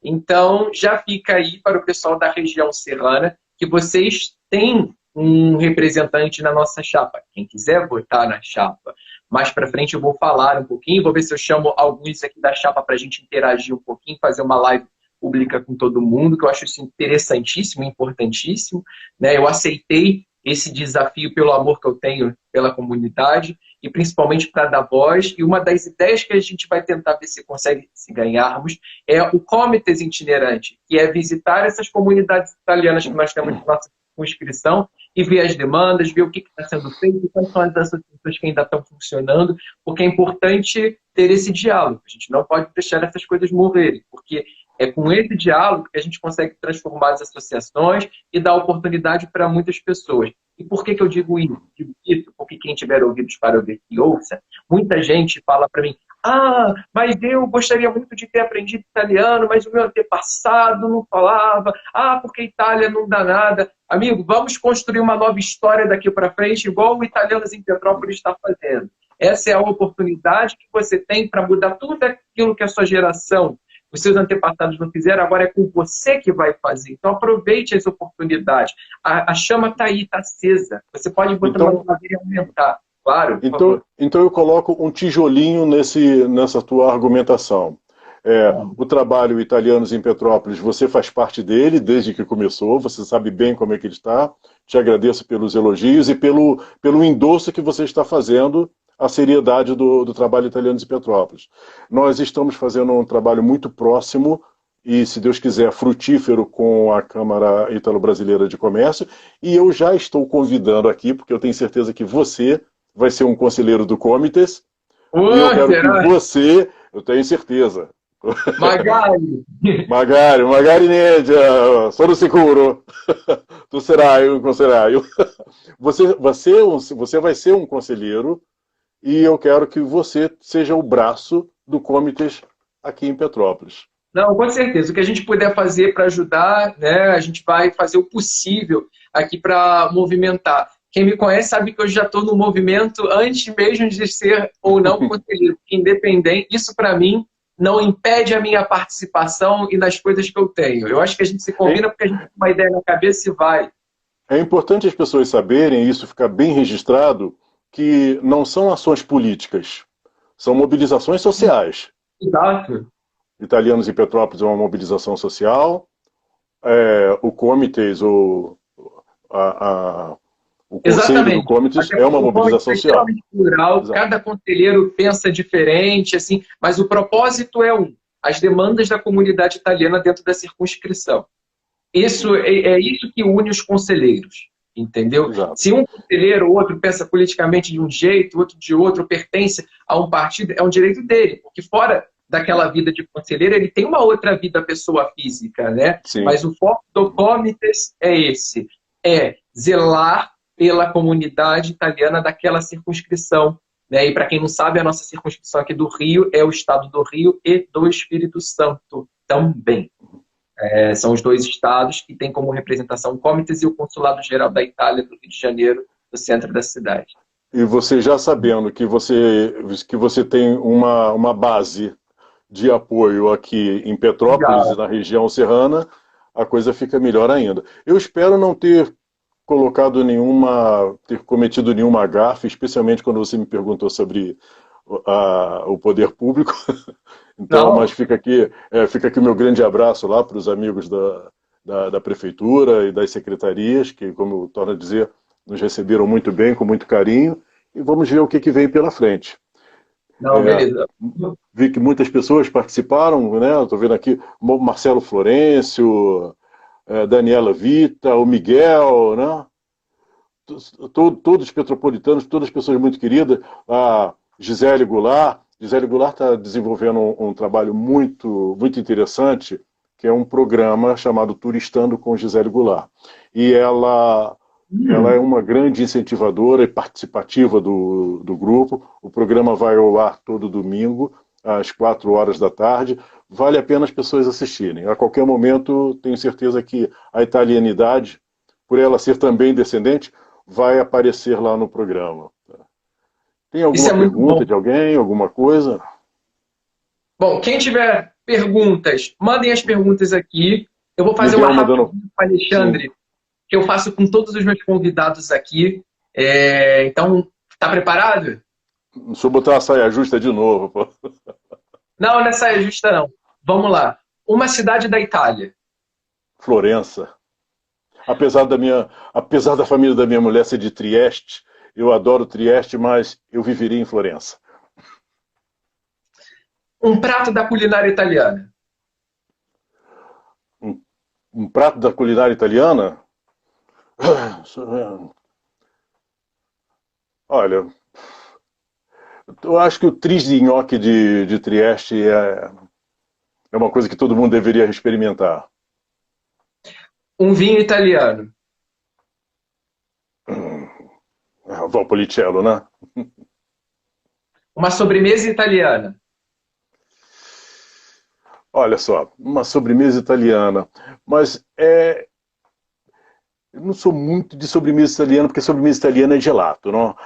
Então, já fica aí para o pessoal da região serrana que vocês têm um representante na nossa chapa. Quem quiser votar na chapa, mais para frente eu vou falar um pouquinho, vou ver se eu chamo alguns aqui da chapa para a gente interagir um pouquinho, fazer uma live pública com todo mundo, que eu acho isso interessantíssimo, importantíssimo. Né? Eu aceitei esse desafio pelo amor que eu tenho pela comunidade e principalmente para dar voz. E uma das ideias que a gente vai tentar ver se consegue, se ganharmos, é o Comites Itinerante, que é visitar essas comunidades italianas que nós temos na nossa inscrição e ver as demandas, ver o que está sendo feito, quais são as associações que ainda estão funcionando, porque é importante ter esse diálogo. A gente não pode deixar essas coisas morrerem, porque é com esse diálogo que a gente consegue transformar as associações e dar oportunidade para muitas pessoas. E por que eu digo isso? Digo isso porque quem tiver ouvidos para ouvir que ouça, muita gente fala para mim, mas eu gostaria muito de ter aprendido italiano, mas o meu antepassado não falava, porque Itália não dá nada. Amigo, vamos construir uma nova história daqui para frente, igual o Italianos em Petrópolis está fazendo. Essa é a oportunidade que você tem para mudar tudo aquilo que a sua geração, os seus antepassados não fizeram, agora é com você que vai fazer. Então aproveite essa oportunidade. A chama está aí, está acesa. Você pode botar uma madeira e aumentar. Claro. Então eu coloco um tijolinho nessa tua argumentação. O trabalho Italianos em Petrópolis, você faz parte dele desde que começou, você sabe bem como é que ele está. Te agradeço pelos elogios e pelo endosso que você está fazendo à seriedade do trabalho Italianos em Petrópolis. Nós estamos fazendo um trabalho muito próximo e, se Deus quiser, frutífero com a Câmara Italo-Brasileira de Comércio, e eu já estou convidando aqui, porque eu tenho certeza que você vai ser um conselheiro do Comites, e eu quero que você, eu tenho certeza. Magari Nedia, sono sicuro. Tu será um conselheiro. Você vai ser um conselheiro e eu quero que você seja o braço do Comites aqui em Petrópolis. Não, com certeza. O que a gente puder fazer para ajudar, né, a gente vai fazer o possível aqui para movimentar. Quem me conhece sabe que eu já estou no movimento antes mesmo de ser ou não conselheiro. Independente, isso para mim não impede a minha participação e das coisas que eu tenho. Eu acho que a gente se combina porque a gente tem uma ideia na cabeça e vai. É importante as pessoas saberem, e isso ficar bem registrado, que não são ações políticas, são mobilizações sociais. Exato. Italianos em Petrópolis é uma mobilização social, o Comites, o Conselho do Comites é uma mobilização social. Plural, cada conselheiro pensa diferente, assim, mas o propósito é as demandas da comunidade italiana dentro da circunscrição. Isso é isso que une os conselheiros, entendeu? Exato. Se um conselheiro ou outro pensa politicamente de um jeito, outro de outro, pertence a um partido, é um direito dele, porque fora daquela vida de conselheiro, ele tem uma outra vida pessoa física, né? Sim. Mas o foco do Comites é esse, é zelar pela comunidade italiana daquela circunscrição, né? E para quem não sabe, a nossa circunscrição aqui do Rio é o estado do Rio e do Espírito Santo também. São os dois estados que têm como representação o Comites e o Consulado-Geral da Itália do Rio de Janeiro, no centro da cidade. E você já sabendo que você tem uma base de apoio aqui em Petrópolis e na região serrana, a coisa fica melhor ainda. Eu espero não ter cometido nenhuma gafe, especialmente quando você me perguntou sobre o poder público. Então, mas fica aqui o meu grande abraço lá para os amigos da prefeitura e das secretarias, que, como eu torno a dizer, nos receberam muito bem, com muito carinho, e vamos ver o que vem pela frente. Beleza. Vi que muitas pessoas participaram, né? Estou vendo aqui Marcelo Florencio, Daniela Vita, o Miguel, né? Todos petropolitanos, todas pessoas muito queridas, a Gisele Goulart. Gisele Goulart está desenvolvendo um trabalho muito, muito interessante, que é um programa chamado Turistando com Gisele Goulart. E ela é uma grande incentivadora e participativa do grupo. O programa vai ao ar todo domingo, às 4 horas da tarde. Vale a pena as pessoas assistirem. A qualquer momento, tenho certeza que a italianidade, por ela ser também descendente, vai aparecer lá no programa. Tem alguma pergunta de alguém, alguma coisa? Bom, quem tiver perguntas, mandem as perguntas aqui. Eu vou fazer uma rápida com o Alexandre, que eu faço com todos os meus convidados aqui. Então, tá preparado? Deixa eu botar uma saia justa de novo. Pô. Não é saia justa não. Vamos lá. Uma cidade da Itália. Florença. Apesar da família da minha mulher ser de Trieste, eu adoro Trieste, mas eu viveria em Florença. Um prato da culinária italiana. Um prato da culinária italiana? Olha, eu acho que o tris de nhoque de Trieste é uma coisa que todo mundo deveria experimentar. Um vinho italiano. Valpolicella, né? Uma sobremesa italiana. Olha só, uma sobremesa italiana. Mas eu não sou muito de sobremesa italiana, porque sobremesa italiana é gelato, não?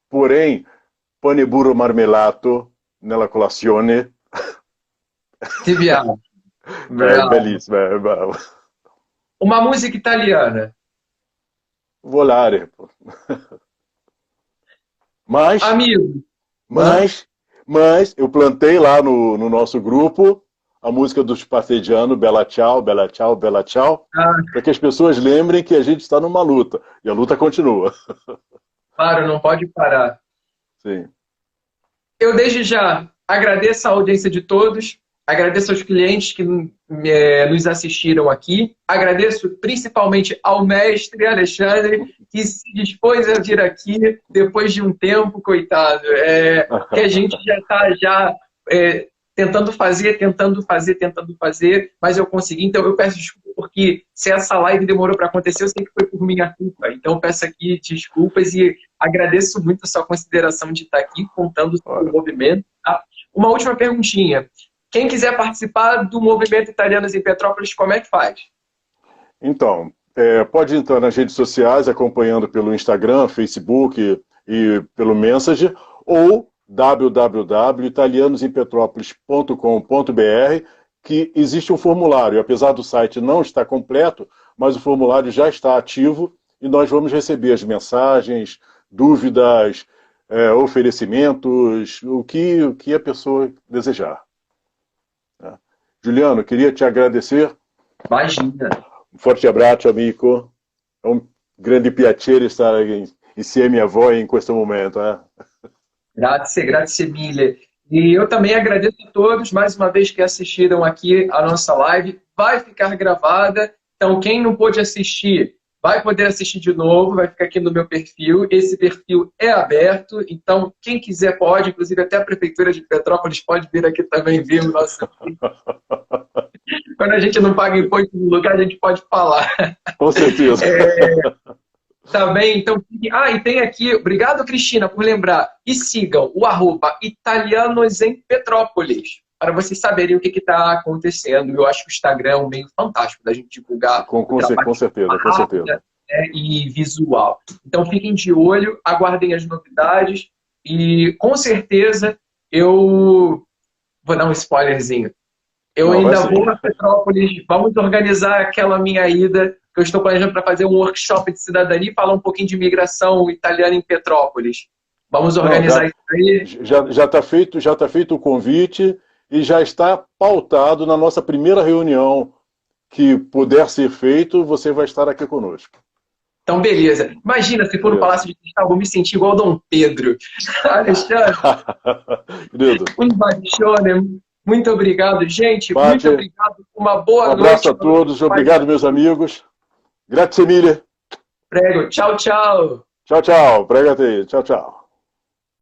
Porém, pane burro marmelato nella colazione. Ti piace? É belíssimo. É bravo. Uma música italiana. Volare. Mas, Amigo. Mas eu plantei lá no nosso grupo a música dos Partegiano, Bella Ciao, Bella Ciao, Bella Ciao, para que as pessoas lembrem que a gente está numa luta. E a luta continua. Claro, não pode parar. Sim. Eu, desde já, agradeço a audiência de todos, agradeço aos clientes que nos assistiram aqui, agradeço principalmente ao mestre Alexandre, que se dispôs a vir aqui depois de um tempo, coitado, que a gente já está tentando fazer, mas eu consegui. Então eu peço desculpa porque se essa live demorou para acontecer, eu sei que foi por minha culpa. Então eu peço aqui desculpas e agradeço muito a sua consideração de estar aqui contando sobre o movimento. Tá? Uma última perguntinha. Quem quiser participar do movimento Italianos em Petrópolis, como é que faz? Então, pode entrar nas redes sociais, acompanhando pelo Instagram, Facebook e pelo Messenger, ou www.italianosempetrópolis.com.br, que existe um formulário. Apesar do site não estar completo, mas o formulário já está ativo e nós vamos receber as mensagens, dúvidas, oferecimentos, o que a pessoa desejar. Juliano, queria te agradecer. Imagina. Um forte abraço, amigo. É um grande piacere estar insieme a voi in questo momento. Grazie mille. E eu também agradeço a todos, mais uma vez, que assistiram aqui a nossa live. Vai ficar gravada, então quem não pôde assistir, vai poder assistir de novo, vai ficar aqui no meu perfil. Esse perfil é aberto, então quem quiser pode, inclusive até a Prefeitura de Petrópolis pode vir aqui também ver o nosso... Quando a gente não paga imposto no lugar, a gente pode falar. Com certeza. Tá bem, então... e tem aqui... Obrigado, Cristina, por lembrar. E sigam o @Italianos em Petrópolis, para vocês saberem o que está acontecendo. Eu acho que o Instagram é um meio fantástico da gente divulgar. Com certeza, com certeza. E visual. Então fiquem de olho, aguardem as novidades e com certeza eu vou dar um spoilerzinho. Eu ainda vou para Petrópolis, vamos organizar aquela minha ida, que eu estou planejando para fazer um workshop de cidadania e falar um pouquinho de imigração italiana em Petrópolis. Vamos organizar isso aí? Já está feito o convite e já está pautado na nossa primeira reunião que puder ser feito, você vai estar aqui conosco. Então, beleza. Imagina se for no Palácio de Cristal, vou me sentir igual Dom Pedro. Alexandre, um baixone. Muito obrigado, gente. Muito obrigado. Uma boa noite. Um abraço a todos. Obrigado, meus amigos. Grazie mille. Prego. Tchau, tchau. Tchau, tchau. Prego a te. Tchau, tchau.